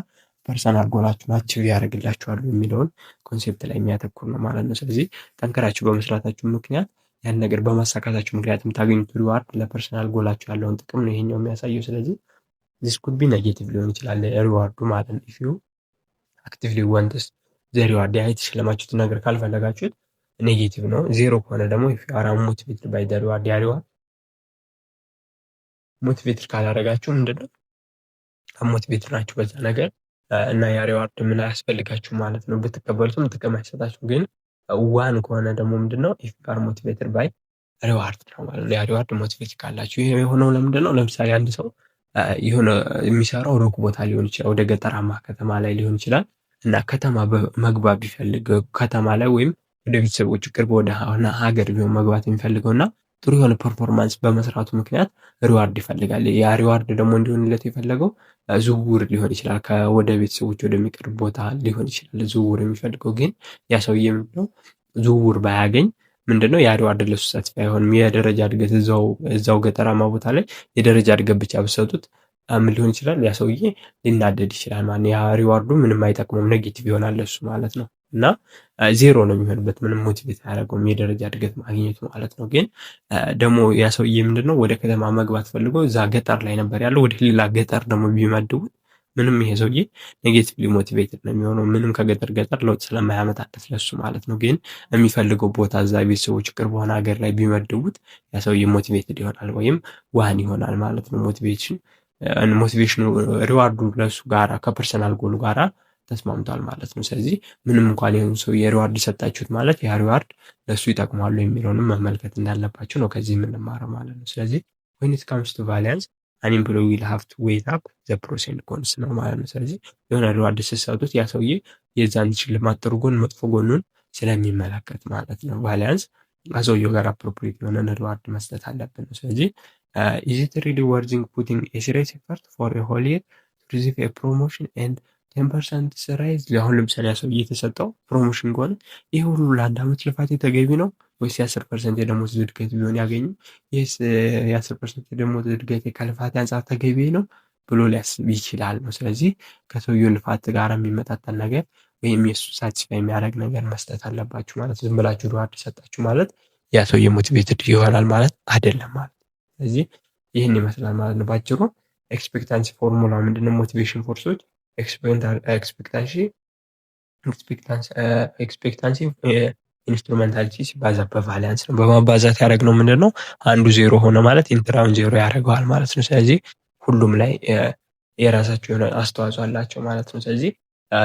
ፐርሰናል ጎላችሁን አቺቭ ያደርግላችኋል የሚለውን ኮንሴፕት ላይ የሚያተኩር ነው ማለት ነው። ስለዚህ ጠንከራችሁ በመስራታችሁ ምክንያት ያን ነገር በማሳካታችሁ ምክንያት የምታገኙት ሪዋርድ ለፐርሰናል ጎላችሁ ያለውን ጥቅም ነው ይሄኛው የሚያሳየው። ስለዚህ ዚስ ኩድ ቢ ኔጌቲቭ ሊሆን ይችላል ሪዋርዱ ማለት ነው። ኢፍ ዩ አክቲቭሊ ዋንትስ ዘ ሪዋርድ ያ የተሸለማችሁትን ነገር ካልፈለጋችሁት ኔጌቲቭ ነው። ዜሮ ከሆነ ደግሞ ኢፍ ዩ አር ሞቲቬትድ ባይ ዘ ሪዋርድ ያ ሪዋርድ ሞቲቬትድ ካላደረጋችሁ ምንድነው ሞቲቬትድ ናችሁ በዛ ነገር እና ያ ሪዋርድ ምን አያስፈልጋችሁ ማለት ነው። ብትቀበሉትም ጥቅም አይሰጣችሁ። ግን ዋን ከሆነ ደግሞ ምንድነው ኢፍ ዩ አር ሞቲቬትድ ባይ ሪዋርድ ነው ማለት ነው። ያ ሪዋርድ ሞቲቬት ካላችሁ ይሄ የሆነው ለምንድነው? ለምሳሌ አንድ ሰው የሆነ የሚሰራው ሩቅ ቦታ ሊሆን ይችላል፣ ወደ ገጠራማ ከተማ ላይ ሊሆን ይችላል እና ከተማ መግባት ቢፈልግ ከተማ ላይ ወይም ወደ ቤተሰቦቹ ቅርብ ወደ ሀገር ቢሆን መግባት የሚፈልገው እና ጥሩ የሆነ ፐርፎርማንስ በመስራቱ ምክንያት ሪዋርድ ይፈልጋል። ያ ሪዋርድ ደግሞ እንዲሆንለት የፈለገው ዝውውር ሊሆን ይችላል፣ ወደ ቤተሰቦች ወደሚቀርብ ቦታ ሊሆን ይችላል ዝውውር የሚፈልገው። ግን ያ ሰውዬ ምንድነው ዝውውር ባያገኝ ምንድነው ያ ሪዋርድ ለሱ ሳትስፋይ አይሆንም። የደረጃ እድገት እዛው ገጠራማ ቦታ ላይ የደረጃ እድገት ብቻ ብሰጡት ምን ሊሆን ይችላል? ያ ሰውዬ ሊናደድ ይችላል ማለት ነው። ያ ሪዋርዱ ምንም አይጠቅመውም፣ ኔጌቲቭ ይሆናል ለሱ ማለት ነው። እና ዜሮ ነው የሚሆንበት፣ ምንም ሞቲቬት አያደርገውም የደረጃ እድገት ማግኘቱ ማለት ነው። ግን ደግሞ ያ ሰውዬ ምንድነው ወደ ከተማ መግባት ፈልጎ እዛ ገጠር ላይ ነበር ያለው፣ ወደ ሌላ ገጠር ደግሞ ቢመድቡት ምንም ይሄ ሰውዬ ኔጌቲቭሊ ሞቲቬትድ ነው የሚሆነው፣ ምንም ከገጠር ገጠር ለውጥ ስለማያመጣለት ለሱ ማለት ነው። ግን የሚፈልገው ቦታ እዛ ቤተሰቦች ቅርብ ሆነ ሀገር ላይ ቢመድቡት ያ ሰውዬ ሞቲቬትድ ይሆናል ወይም ዋን ይሆናል ማለት ነው። ሞቲቬሽኑ ሪዋርዱ ለሱ ጋራ ከፐርሰናል ጎሉ ጋራ ተስማምቷል ማለት ነው። ስለዚህ ምንም እንኳን ይሄን ሰው የሪዋርድ ሰጣችሁት ማለት ያ ሪዋርድ ለሱ ይጠቅማሉ የሚለውንም መመልከት እንዳለባችሁ ነው ከዚህ የምንማረው ማለት ነው። ስለዚህ when it comes to variance an employee will have to weigh up the pros and cons ነው ማለት ነው። ስለዚህ የሆነ ሪዋርድ ስትሰጡት ያ ሰውዬ የዛን ሽልማት ጥሩ ጎን መጥፎ ጎኑን ስለሚመለከት ማለት ነው። ቫሊያንስ ከሰውየው ጋር አፕሮፕሪየት የሆነ ሪዋርድ መስጠት አለብን ነው። ስለዚህ is it really worth putting a serious effort for a whole year to receive a promotion and 10% ራይዝ? አሁን ለምሳሌ ያ ሰውዬ የተሰጠው ፕሮሞሽን ከሆነ ይህ ሁሉ ለአንድ ዓመት ልፋት ተገቢ ነው ወይስ የ10% የደሞዝ እድገት ቢሆን ያገኙ? ይህስ የ10% የደሞዝ እድገት ከልፋት አንጻር ተገቢ ነው ብሎ ሊያስብ ይችላል ነው። ስለዚህ ከሰውየው ልፋት ጋር የሚመጣጠን ነገር ወይም የእሱ ሳቲስፋይ የሚያደርግ ነገር መስጠት አለባችሁ ማለት። ዝም ብላችሁ ሪዋርድ ሰጣችሁ ማለት ያ ሰውዬ ሞቲቬትድ ይሆናል ማለት አይደለም ማለት። ስለዚህ ይህን ይመስላል ማለት ነው ባጭሩ። ኤክስፔክታንሲ ፎርሙላ ምንድነው? ሞቲቬሽን ፎርሶች ኤክስፔክታንሲ ኢንስትሩሜንታሊቲ ሲባዛ በቫሊያንስ ነው። በማባዛት ያደረግነው ምንድን ነው? አንዱ ዜሮ ሆነ ማለት ኢንትራውን ዜሮ ያደርገዋል ማለት ነው። ስለዚህ ሁሉም ላይ የራሳቸው የሆነ አስተዋጽኦ አላቸው ማለት ነው። ስለዚህ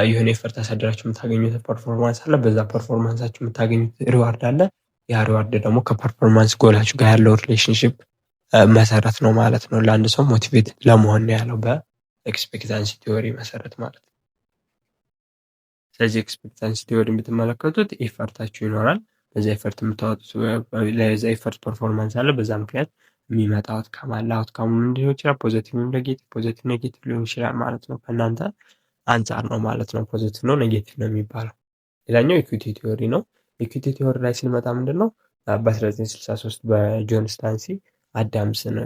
የሆነ ኤፈርት አሳድራችሁ የምታገኙት ፐርፎርማንስ አለ። በዛ ፐርፎርማንሳችሁ የምታገኙት ሪዋርድ አለ። ያ ሪዋርድ ደግሞ ከፐርፎርማንስ ጎላችሁ ጋር ያለው ሪሌሽንሽፕ መሰረት ነው ማለት ነው። ለአንድ ሰው ሞቲቬት ለመሆን ነው ያለው በኤክስፔክታንሲ ቲዎሪ መሰረት ማለት ነው። ስለዚህ ኤክስፔክታንሲ ቲዎሪ የምትመለከቱት ኤፈርታችሁ ይኖራል። በዛ ኤፈርት የምታወጡት ለዛ ኤፈርት ፐርፎርማንስ አለ። በዛ ምክንያት የሚመጣ አውትካም አለ። አውትካሙ ምን ሊሆን ይችላል? ፖዚቲቭ ኔጌቲቭ ሊሆን ይችላል ማለት ነው። ከእናንተ አንጻር ነው ማለት ነው። ፖዚቲቭ ነው ኔጌቲቭ ነው የሚባለው። ሌላኛው ኢኩዊቲ ቲዎሪ ነው። ኢኩዊቲ ቲዎሪ ላይ ስንመጣ ምንድን ነው? በ1963 በጆን ስታንሲ አዳምስ ነው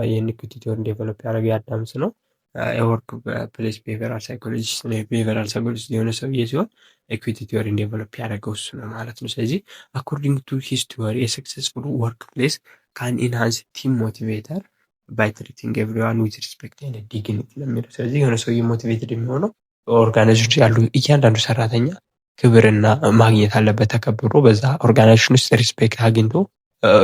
ይህን ኢኩዊቲ ቲዎሪ ዴቨሎፕ ያደረገ አዳምስ ነው። የወርክ ፕሌስ ቢሄቪራል ሳይኮሎጂስት ነው። የቢሄቪራል ሳይኮሎጂስት የሆነ ሰውዬ ሲሆን ኢኩዊቲ ቲዎሪን ዴቨሎፕ ያደረገው እሱ ነው ማለት ነው። ስለዚህ አኮርዲንግ ቱ ሂስ ቲዎሪ የሰክሰስፉል ወርክ ፕሌስ ካን ኢንሃንስ ቲም ሞቲቬተር ባይ ትሪቲንግ ኤቭሪዋን ዊዝ ሪስፔክት ኤንድ ዲግኒቲ ነው የሚለው። ስለዚህ የሆነ ሰውዬ ሞቲቬትድ የሚሆነው ኦርጋናይዜሽን ያሉ እያንዳንዱ ሰራተኛ ክብርና ማግኘት አለበት፣ ተከብሮ በዛ ኦርጋናይዜሽን ውስጥ ሪስፔክት አግኝቶ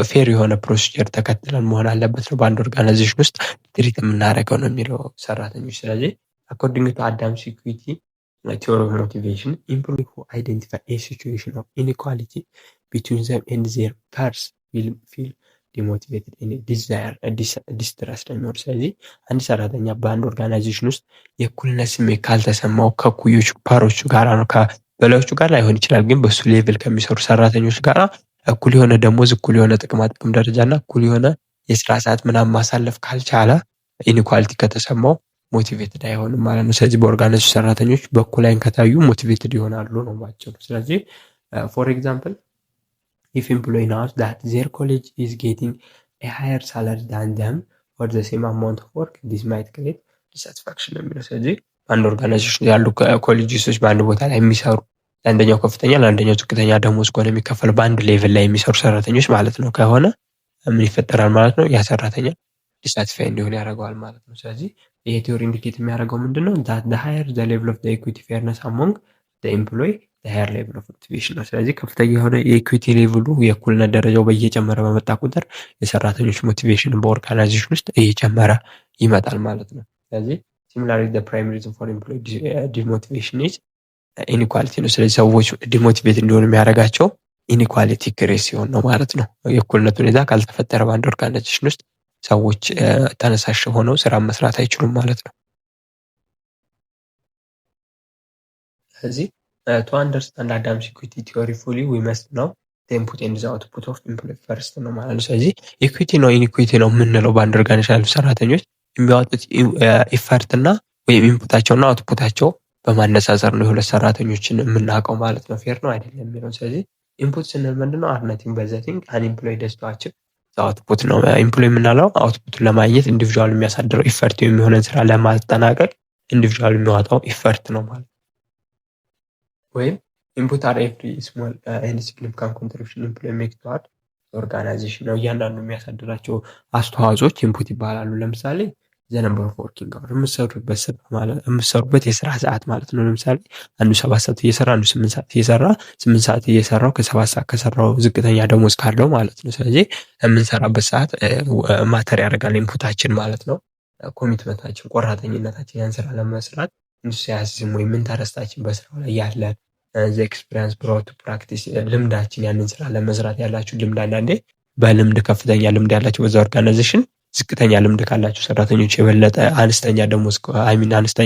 ፌር የሆነ ፕሮሲጀር ተከትለን መሆን አለበት ነው በአንድ ኦርጋናይዜሽን ውስጥ ትሪት የምናደርገው ነው የሚለው ሰራተኞች። ስለዚህ አኮርዲንግ ቱ አዳምስ ኢኩዊቲ ቲዎሪ ኦፍ ሞቲቬሽን ኢምፕሎይ ሁ አይደንቲፋይ ኤ ሲቹዌሽን ኦፍ ኢንኢኳሊቲ ቢትዊን ዘም ኤንድ ዜር ፐርስ ዊል ፊል ዲሞቲቬትድ ዲዛየር ዲስትረስ ነው የሚሆን። ስለዚህ አንድ ሰራተኛ በአንድ ኦርጋናይዜሽን ውስጥ የእኩልነት ስሜት ካልተሰማው ከኩዮቹ ፓሮቹ ጋር ነው በላዮቹ ጋር ላይሆን ይችላል፣ ግን በሱ ሌቭል ከሚሰሩ ሰራተኞች ጋር እኩል የሆነ ደሞዝ፣ እኩል የሆነ ጥቅማ ጥቅም ደረጃ እና እኩል የሆነ የስራ ሰዓት ምናምን ማሳለፍ ካልቻለ ኢኒኳሊቲ ከተሰማው ሞቲቬትድ አይሆንም ማለት ነው። ስለዚህ በኦርጋናይዜሽን ሰራተኞች በኩል አይን ከታዩ ሞቲቬትድ ይሆናሉ ነው ባጭሩ። ስለዚህ ፎር ኤግዛምፕል if employee knows that their colleague is getting a higher salary than them for the same amount of work, this might create dissatisfaction ነው የሚለው። ስለዚህ አንድ ኦርጋናይዜሽን ያሉ ኮሌጂስቶች በአንድ ቦታ ላይ የሚሰሩ ለአንደኛው ከፍተኛ ለአንደኛው ዝቅተኛ ደሞዝ ከሆነ የሚከፈለው በአንድ ሌቭል ላይ የሚሰሩ ሰራተኞች ማለት ነው ከሆነ ምን ይፈጠራል ማለት ነው? ያ ሰራተኛ ዲሳቲስፋይ እንዲሆን ያደርገዋል ማለት ነው። ስለዚህ ይሄ ቲዎሪ ኢንዲኬት የሚያደርገው ምንድን ነው? that the higher the level of the equity fairness among the employee the higher level of motivation ነው። ስለዚህ ከፍተኛ የሆነ የኢኩዊቲ ሌቭሉ የእኩልነት ደረጃው በየጨመረ በመጣ ቁጥር የሰራተኞች ሞቲቬሽን በኦርጋናይዜሽን ውስጥ እየጨመረ ይመጣል ማለት ነው። ስለዚህ similarly the primary reason for employee demotivation is ኢኒኳሊቲ ነው። ስለዚህ ሰዎች ዲሞቲቬት እንዲሆኑ የሚያደርጋቸው ኢኒኳሊቲ ክሬስ ሲሆን ነው ማለት ነው። የእኩልነት ሁኔታ ካልተፈጠረ በአንድ ኦርጋናይዜሽን ውስጥ ሰዎች ተነሳሽ ሆነው ስራ መስራት አይችሉም ማለት ነው። ስለዚህ to understand Adam's equity theory fully we must know the input and the output of employee first ነው ማለት ነው። ስለዚህ ኢኩዊቲ ነው ኢኒኩዊቲ ነው የምንለው በአንድ ኦርጋናይዜሽን ያሉ ሰራተኞች የሚያወጡት ኢፈርት እና ወይም ኢንፑታቸውና አውትፑታቸው በማነጻጸር ነው የሁለት ሰራተኞችን የምናውቀው ማለት ነው። ፌር ነው አይደለም የሚለው። ስለዚህ ኢንፑት ስንል ምንድነው? አርነቲንግ በዘቲንግ አን ኢምፕሎይ ደስታችን አውትፑት ነው። ኢምፕሎይ የምናለው አውትፑትን ለማግኘት ኢንዲቪጁዋል የሚያሳድረው ኢፈርት የሚሆነን ስራ ለማጠናቀቅ ኢንዲቪጁዋል የሚያወጣው ኢፈርት ነው ማለት ነው። ወይም ኢንፑት አር ኤቭሪ ስሞል ኤንድ ሲግኒፊካንት ኮንትሪቢዩሽን ኢምፕሎይ ሜክ ቱዋርድ ኦርጋናይዜሽን ነው። እያንዳንዱ የሚያሳድራቸው አስተዋጽኦች ኢንፑት ይባላሉ። ለምሳሌ ዘነምበር ኦፍ ወርኪንግ አወር የምትሰሩበት የስራ ሰዓት ማለት ነው። ለምሳሌ አንዱ 7 ሰዓት እየሰራ አንዱ 8 ሰዓት እየሰራ 8 ሰዓት እየሰራው ከ7 ሰዓት ከሰራው ዝቅተኛ ደሞዝ ካለው ማለት ነው። ስለዚህ የምንሰራበት ሰዓት ማተር ያደርጋል ኢንፑታችን ማለት ነው። ኮሚትመንታችን፣ ቆራጠኝነታችን ያን ስራ ለመስራት ኢንቱሲያዝም ወይም ኢንተረስታችን በስራው ላይ ያለ ኤክስፒሪየንስ ብሮት ፕራክቲስ ልምዳችን ያንን ስራ ለመስራት ያላችሁ ልምድ አንዳንዴ በልምድ ከፍተኛ ልምድ ያላችሁ በዛ ኦርጋናይዜሽን ዝቅተኛ ልምድ ካላቸው ሰራተኞች የበለጠ አነስተኛ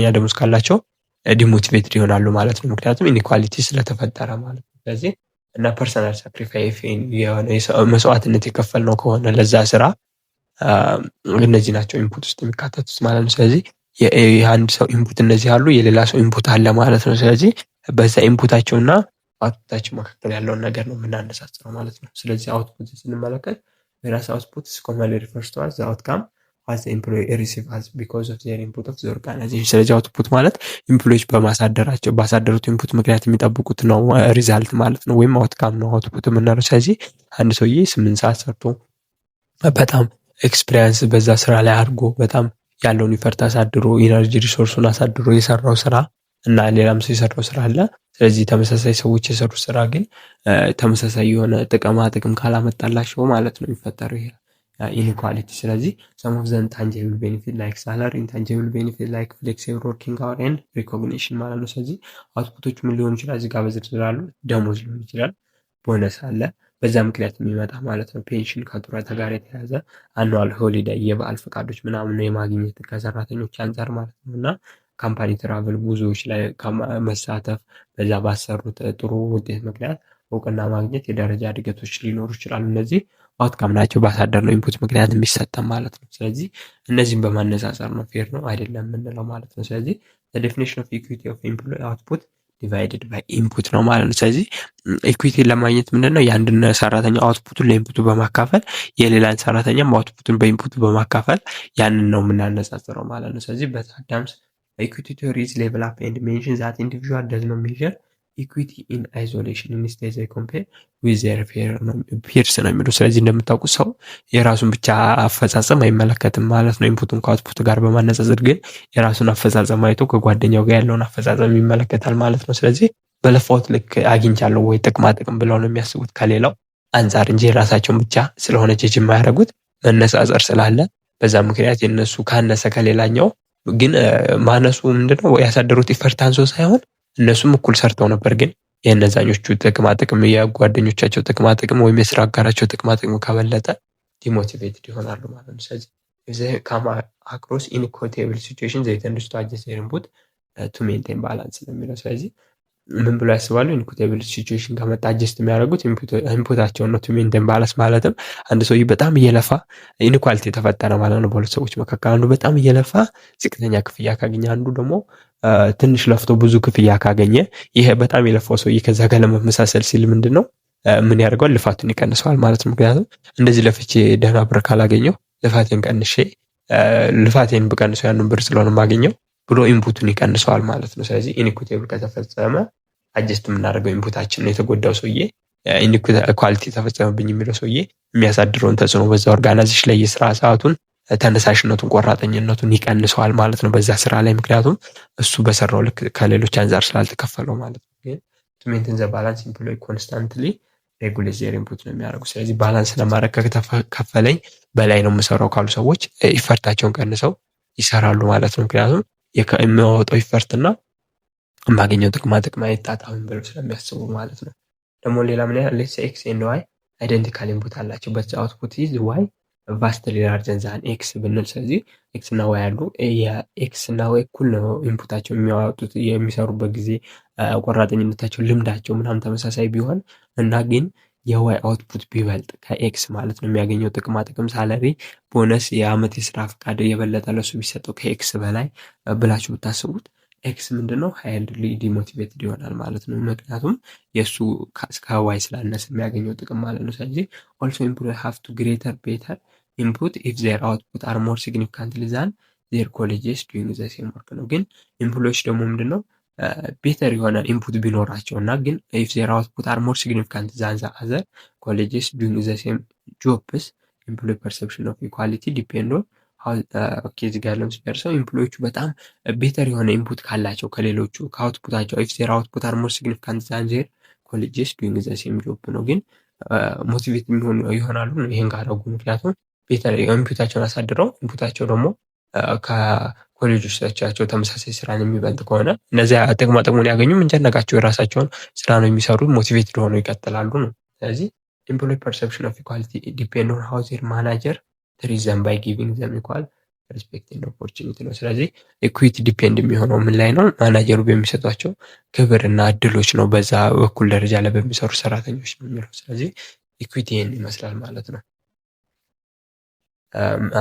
ደሞዝ ካላቸው ዲሞቲቬትድ ይሆናሉ ማለት ነው። ምክንያቱም ኢኒኳሊቲ ስለተፈጠረ ማለት ነው። ስለዚህ እና ፐርሰናል ሳክሪፋይስ የሆነ መስዋዕትነት የከፈልነው ከሆነ ለዛ ስራ እነዚህ ናቸው ኢንፑት ውስጥ የሚካተቱት ማለት ነው። ስለዚህ የአንድ ሰው ኢንፑት እነዚህ አሉ፣ የሌላ ሰው ኢንፑት አለ ማለት ነው። ስለዚህ በዛ ኢንፑታቸውና አውትፑታቸው መካከል ያለውን ነገር ነው የምናነጻጽረው ማለት ነው። ስለዚህ አውትፑት ስንመለከት የራስ አውትፑት ኮመንሊ ሪፈርስ ቱ አዝ ዘ አውትካም what the employee receive as because of their input of the organization። ስለዚህ አውትፑት ማለት ኢምፕሎይዎች ባሳደሩት ኢንፑት ምክንያት የሚጠብቁት ነው ሪዛልት ማለት ነው፣ ወይም አውትካም ነው አውትፑት የምንለው። ስለዚህ አንድ ሰውዬ 8 ሰዓት ሰርቶ በጣም ኤክስፒሪየንስ በዛ ስራ ላይ አድርጎ በጣም ያለውን ኢፈርት አሳድሮ ኢነርጂ ሪሶርሱን አሳድሮ የሰራው ስራ እና ሌላም ሰው የሰራው ስራ አለ። ስለዚህ ተመሳሳይ ሰዎች የሰሩት ስራ ግን ተመሳሳይ የሆነ ጥቅም ካላመጣላቸው ማለት ነው የሚፈጠረው ይሄ ኢንኢኳሊቲ። ስለዚህ some of the intangible benefit like salary, intangible benefit like flexible working hour and recognition ማለት ነው። ስለዚህ አውትፑቶች ምን ሊሆኑ ይችላል? እዚህ ጋር በዝርዝር አሉ። ደሞዝ ሊሆን ይችላል፣ ቦነስ አለ፣ በዛ ምክንያት የሚመጣ ማለት ነው። ፔንሽን ከጡረታ ጋር የተያዘ አኑዋል ሆሊዴይ፣ የበዓል ፈቃዶች ምናምን የማግኘት ከሰራተኞች አንጻር ማለት ነው። እና ካምፓኒ ትራቨል ጉዞዎች ላይ መሳተፍ፣ በዛ ባሰሩት ጥሩ ውጤት ምክንያት እውቅና ማግኘት፣ የደረጃ እድገቶች ሊኖሩ ይችላሉ። እነዚህ አውትካም ናቸው፣ ባሳደርነው ኢንፑት ምክንያት የሚሰጠን ማለት ነው። ስለዚህ እነዚህን በማነጻጸር ነው ፌር ነው አይደለም የምንለው ማለት ነው። ስለዚህ ዴፊኒሽን ኦፍ ኢኩዊቲ ኦፍ ኤምፕሎይ አውትፑት ዲቫይድድ ባይ ኢንፑት ነው ማለት ነው። ስለዚህ ኢኩዊቲን ለማግኘት ምንድነው የአንድን ሰራተኛ አውትፑቱን ለኢንፑቱ በማካፈል የሌላን ሰራተኛም አውትፑቱን በኢንፑቱ በማካፈል ያንን ነው የምናነጻጽረው ማለት ነው። ስለዚህ በአዳምስ ኢኩዊቲ ቲዮሪ ኢዝ ሌቭል አፕ ኤንድ ሜንሽን ዛት ኢንዲቪዥዋል ደዝ ኖት ሜዠር ኢኩዊቲ ኢን አይዞሌሽን ኢንስቴድ ዘይ ኮምፔር ዊዝ ዜር ፒርስ ነው የሚሉ። ስለዚህ እንደምታውቁት ሰው የራሱን ብቻ አፈጻጸም አይመለከትም ማለት ነው። ኢንፑቱን ከአውትፑት ጋር በማነጻጸር ግን የራሱን አፈጻጸም አይቶ ከጓደኛው ጋር ያለውን አፈጻጸም ይመለከታል ማለት ነው። ስለዚህ በለፋሁት ልክ አግኝቻለሁ ወይ ጥቅም ብለው ነው የሚያስቡት ከሌላው አንጻር እንጂ የራሳቸውን ብቻ ስለሆነ ጀጅ የማያደርጉት መነጻጸር ስላለ በዛ ምክንያት የነሱ ካነሰ ከሌላኛው ግን ማነሱ ምንድነው ያሳደሩት ኢፈርት አንሶ ሳይሆን እነሱም እኩል ሰርተው ነበር፣ ግን የእነዛኞቹ ጥቅም የጓደኞቻቸው ጥቅም ወይም የስራ አጋራቸው ጥቅም ከበለጠ ዲሞቲቬትድ ይሆናሉ ማለት ነው። ስለዚህ they come across inequitable situation they tend to adjust their input to maintain balance ለሚለው። ስለዚህ ምን ብሎ ያስባሉ? ኢንኩቴብል ሲቹዌሽን ከመጣ አጀስት የሚያደርጉት ኢንፑታቸውን ነው ቱ ሜንቴን ባላንስ። ማለትም አንድ ሰውዬ በጣም እየለፋ ኢንኳሊቲ የተፈጠረ ማለት ነው በሁለት ሰዎች መካከል። አንዱ በጣም እየለፋ ዝቅተኛ ክፍያ ካገኘ፣ አንዱ ደግሞ ትንሽ ለፍቶ ብዙ ክፍያ ካገኘ፣ ይሄ በጣም የለፋው ሰውዬ ከዛ ጋር ለመመሳሰል ሲል ምንድን ነው ምን ያደርገዋል? ልፋቱን ይቀንሰዋል ማለት ነው። ምክንያቱም እንደዚህ ለፍቼ ደህና ብር ካላገኘው ልፋቴን ብቀንሰው ያንን ብር ስለሆነ የማገኘው ብሎ ኢንፑቱን ይቀንሰዋል ማለት ነው። ስለዚህ ኢንኩቴብል ከተፈጸመ አጀስት የምናደርገው ኢንፑታችን ነው። የተጎዳው ሰውዬ ኢኳሊቲ ተፈጸመብኝ የሚለው ሰውዬ የሚያሳድረውን ተጽዕኖ በዛ ኦርጋናይዜሽን ላይ የስራ ሰዓቱን፣ ተነሳሽነቱን፣ ቆራጠኝነቱን ይቀንሰዋል ማለት ነው በዛ ስራ ላይ። ምክንያቱም እሱ በሰራው ልክ ከሌሎች አንጻር ስላልተከፈለው ማለት ነው። ግን ቱ ሜንቴን ዘ ባላንስ ኢምፕሎይ ኮንስታንትሊ ሬጉሌት ዜር ኢንፑት ነው የሚያደርጉ። ስለዚህ ባላንስ ለማድረግ ከተከፈለኝ በላይ ነው የምሰራው ካሉ ሰዎች ኢፈርታቸውን ቀንሰው ይሰራሉ ማለት ነው። ምክንያቱም የሚያወጣው ኢፈርትና የማገኘው ጥቅም አይጣጣምም ብለው ስለሚያስቡ ማለት ነው። ደግሞ ሌላ ምን ያህል ሌትስ ኤክስ ኤንድ ዋይ አይደንቲካል ኢንፑት አላቸው በት አውትፑት ኢዝ ዋይ ቫስትሊ ላርጀር ዛን ኤክስ ብንል፣ ስለዚህ ኤክስ እና ዋይ አሉ። የኤክስ እና ዋይ እኩል ነው ኢንፑታቸው የሚያወጡት የሚሰሩበት ጊዜ፣ ቆራጠኝነታቸው፣ ልምዳቸው ምናምን ተመሳሳይ ቢሆን እና ግን የዋይ አውትፑት ቢበልጥ ከኤክስ ማለት ነው የሚያገኘው ጥቅም ሳለሪ፣ ቦነስ፣ የአመት የስራ ፈቃድ የበለጠ ለሱ ቢሰጠው ከኤክስ በላይ ብላችሁ ብታስቡት ኤክስ ምንድነው ሃይሊ ዲሞቲቬትድ ይሆናል ማለት ነው። ምክንያቱም የእሱ ከዋይ ስላነሰ የሚያገኘው ጥቅም ማለት ነው። ስለዚህ ኦልሶ ኢምፕሎይ ሃቭ ቱ ግሬተር ቤተር ኢንፑት ኢፍ ዜር አውትፑት አር ሞር ሲግኒፊካንትሊ ዛን ዜር ኮሌጅስ ዱይንግ ዘ ሴም ወርክ ነው። ግን ኢምፕሎዮች ደግሞ ምንድነው ቤተር የሆነ ኢንፑት ቢኖራቸው እና ግን ኢፍ ዜር አውትፑት አር ሞር ሲግኒፊካንት ዛን ዘ አዘር ኮሌጅስ ዱይንግ ዘ ሴም ጆብስ ኢምፕሎይ ፐርሰፕሽን ኦፍ ኢኳሊቲ ዲፔንድ ኦን እዚህ ጋር ያለውን ሲደርሰው ኢምፕሎዮቹ በጣም ቤተር የሆነ ኢንፑት ካላቸው ከሌሎቹ ከአውትፑታቸው ኢፍ ዜር አውትፑት አር ሞር ሲግኒፊካንት ዛን ዜር ኮሌጅስ ዱይንግ ዘ ሴም ጆብ ነው። ግን ሞቲቬት ይሆናሉ ይሄን ካደረጉ። ምክንያቱም ቤተር ኢንፑታቸውን አሳድረው ኢንፑታቸው ደግሞ ከኮሌጆቻቸው ተመሳሳይ ስራን የሚበልጥ ከሆነ እነዚያ ጥቅሙን ያገኙም እንጨነቃቸው የራሳቸውን ስራ ነው የሚሰሩት፣ ሞቲቬትድ ሆነው ይቀጥላሉ ነው። ስለዚህ ኢምፕሎይ ፐርሰፕሽን ኦፍ ኢኳሊቲ ዲፔንድ ኦን ሃው ዜር ማናጀር ትሪት ዘም ባይ ጊቪንግ ዘም ኢኳል ሪስፔክት ኤንድ ኦፖርቹኒቲ ነው። ስለዚህ ኢኩዊቲ ዲፔንድ የሚሆነው ምን ላይ ነው? ማናጀሩ በሚሰጧቸው ክብርና እድሎች ነው፣ በዛ በኩል ደረጃ ላይ በሚሰሩ ሰራተኞች ነው የሚለው። ስለዚህ ኢኩዊቲ ይህን ይመስላል ማለት ነው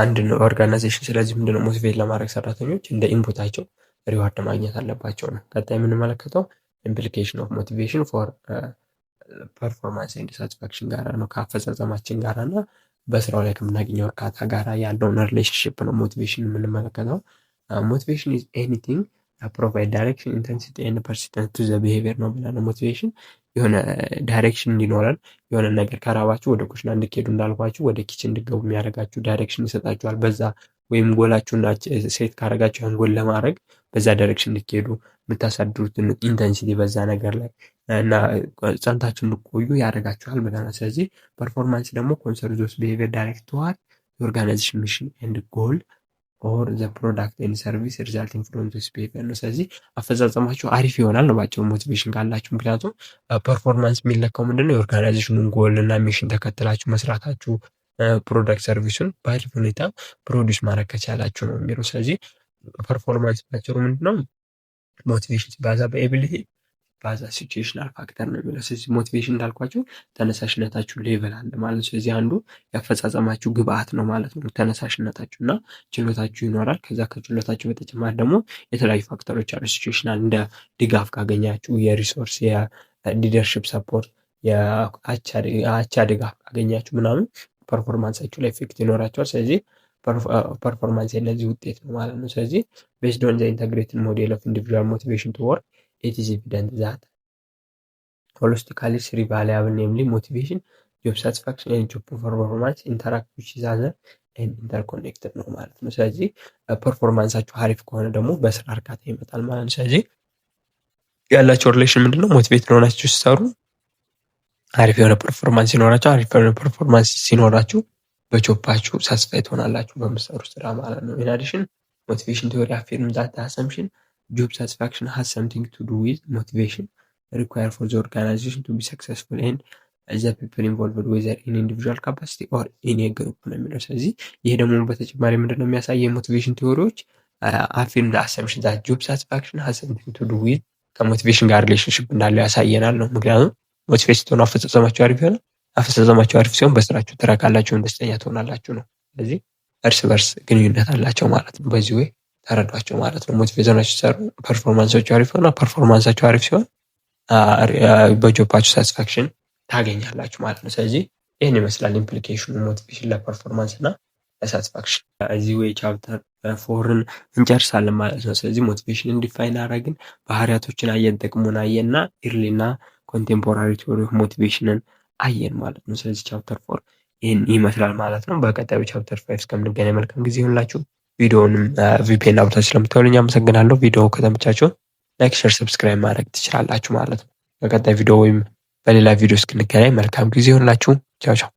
አንድ ኦርጋናይዜሽን። ስለዚህ ምንድነው ሞቲቬት ለማድረግ ሰራተኞች እንደ ኢንፑታቸው ሪዋርድ ማግኘት አለባቸው ነው። ቀጣይ የምንመለከተው ኢምፕሊኬሽን ኦፍ ሞቲቬሽን ፎር ፐርፎርማንስ ኤንድ ሳቲስፋክሽን ጋራ ነው፣ ከአፈጻጸማችን ጋራ እና በስራው ላይ ከምናገኘው እርካታ ጋር ያለውን ሪሌሽንሽፕ ነው ሞቲቬሽን የምንመለከተው። ሞቲቬሽን ኢዝ ኤኒቲንግ ፕሮቫይድ ዳይሬክሽን ኢንተንሲቲ ኤንድ ፐርሲስተንስ ቱ ዘ ቢሄቪየር ነው ብለናል። ሞቲቬሽን የሆነ ዳይሬክሽን እንዲኖረን የሆነ ነገር ከራባችሁ ወደ ኩሽና እንድትሄዱ እንዳልኳችሁ ወደ ኪችን እንድገቡ የሚያደርጋችሁ ዳይሬክሽን ይሰጣችኋል። በዛ ወይም ጎላችሁን ሴት ካደረጋችሁ ያን ጎል ለማድረግ በዛ ዳይሬክሽን እንድትሄዱ የምታሳድሩትን ኢንተንሲቲ በዛ ነገር ላይ እና ጸንታችሁ እንድትቆዩ ያደርጋችኋል ብለናል። ስለዚህ ፐርፎርማንስ ደግሞ ኮንሰርን ዞስ ቢሄቪየር ዳይሬክት ቱዋርድ የኦርጋናይዜሽን ሚሽን ኤንድ ጎል ኦር ዘ ፕሮዳክት ኤንድ ሰርቪስ ሪዛልቲንግ ፍሮም ዚስ ቢሄቪየር ነው። ስለዚህ አፈጻጸማችሁ አሪፍ ይሆናል ነው ባጭሩ ሞቲቬሽን ካላችሁ። ምክንያቱም ፐርፎርማንስ የሚለካው ምንድነው የኦርጋናይዜሽኑን ጎል እና ሚሽን ተከትላችሁ መስራታችሁ ፕሮዳክት ሰርቪሱን በአሪፍ ሁኔታ ፕሮዲውስ ማድረግ ከቻላችሁ ነው የሚለው። ስለዚህ ፐርፎርማንስ ባጭሩ ምንድነው ሞቲቬሽን ሲባዛ በኤቢሊቲ ባዛ ሲቹዌሽናል ፋክተር ነው የሚለው። ስለዚህ ሞቲቬሽን እንዳልኳችሁ ተነሳሽነታችሁ ሌቭል አለ ማለት ነው። ስለዚህ አንዱ ያፈጻጸማችሁ ግብአት ነው ማለት ነው። ተነሳሽነታችሁ እና ችሎታችሁ ይኖራል። ከዛ ከችሎታችሁ በተጨማሪ ደግሞ የተለያዩ ፋክተሮች አሉ። ሲቹዌሽናል እንደ ድጋፍ ካገኛችሁ፣ የሪሶርስ የሊደርሽፕ ሰፖርት፣ የአቻ ድጋፍ ካገኛችሁ ምናምን ፐርፎርማንሳችሁ ላይ ኢፌክት ይኖራቸዋል። ስለዚህ ፐርፎርማንስ የነዚህ ውጤት ነው ማለት ነው። ስለዚህ ቤዝድ ኦን ዘ ኢንተግሬትድ ሞዴል ኦፍ ኢንዲቪጁዋል ሞቲቬሽን ቱ ወርክ it is evident that holistically three variables, namely motivation, job satisfaction and job performance interact with each other and interconnected ነው ማለት ነው። ስለዚህ ፐርፎርማንሳችሁ አሪፍ ከሆነ ደግሞ በስራ እርካታ ይመጣል ማለት ነው። ስለዚህ ያላችሁ ሪሌሽን ምንድነው? ሞቲቬት ሆናችሁ ሲሰሩ አሪፍ የሆነ ፐርፎርማንስ ሲኖራችሁ፣ አሪፍ የሆነ ፐርፎርማንስ ሲኖራችሁ በጆባችሁ ሳትስፋይ ትሆናላችሁ በምትሰሩ ስራ ማለት ነው። in addition motivation theory affirms that the assumption job satisfaction has something to do with motivation required for the organization to be successful and the people involved whether in individual capacity or in a group ነው የሚለው። ስለዚህ ይሄ ደግሞ በተጨማሪ ምንድነው የሚያሳየው የሞቲቬሽን ቲዎሪዎች affirm the assumption that job satisfaction has something to do with ከሞቲቬሽን ጋር ሪሌሽንሽፕ እንዳለው ያሳየናል ነው። ምክንያቱም ሞቲቬሽን ስትሆኑ አፈጻጸማችሁ አሪፍ ይሆናል። አፈጻጸማችሁ አሪፍ ሲሆን በስራችሁ ትረካላችሁ፣ ደስተኛ ትሆናላችሁ ነው። ስለዚህ እርስ በርስ ግንኙነት አላቸው ማለት ነው። በዚህ ወይ ተረዷቸው ማለት ነው። ሞቲቬሽናችሁ ሲሰሩ ፐርፎርማንሳችሁ አሪፍ ሆና ፐርፎርማንሳችሁ አሪፍ ሲሆን በጆባችሁ ሳቲስፋክሽን ታገኛላችሁ ማለት ነው። ስለዚህ ይህን ይመስላል ኢምፕሊኬሽኑ ሞቲቬሽን ለፐርፎርማንስ እና ለሳቲስፋክሽን። እዚህ ወይ ቻፕተር 4ን እንጨርሳለን ማለት ነው። ስለዚህ ሞቲቬሽን ዲፋይን አደረግን፣ ባህሪያቶችን አየን፣ ጥቅሙን አየንና ኢርሊና ኮንቴምፖራሪ ቲዮሪ ኦፍ ሞቲቬሽንን አየን ማለት ነው። ስለዚህ ቻፕተር 4 ይህን ይመስላል ማለት ነው። በቀጣዩ ቻፕተር 5 እስከምንገናኝ መልካም ጊዜ ይሁንላችሁ። ቪዲዮውንም ቪፒኤን አብራችሁ ስለምታዩልኝ አመሰግናለሁ። ቪዲዮው ከተመቻችሁ ላይክ፣ ሼር፣ ሰብስክራይብ ማድረግ ትችላላችሁ ማለት ነው። በቀጣይ ቪዲዮ ወይም በሌላ ቪዲዮ እስክንገናኝ መልካም ጊዜ ይሁንላችሁ። ቻው ቻው።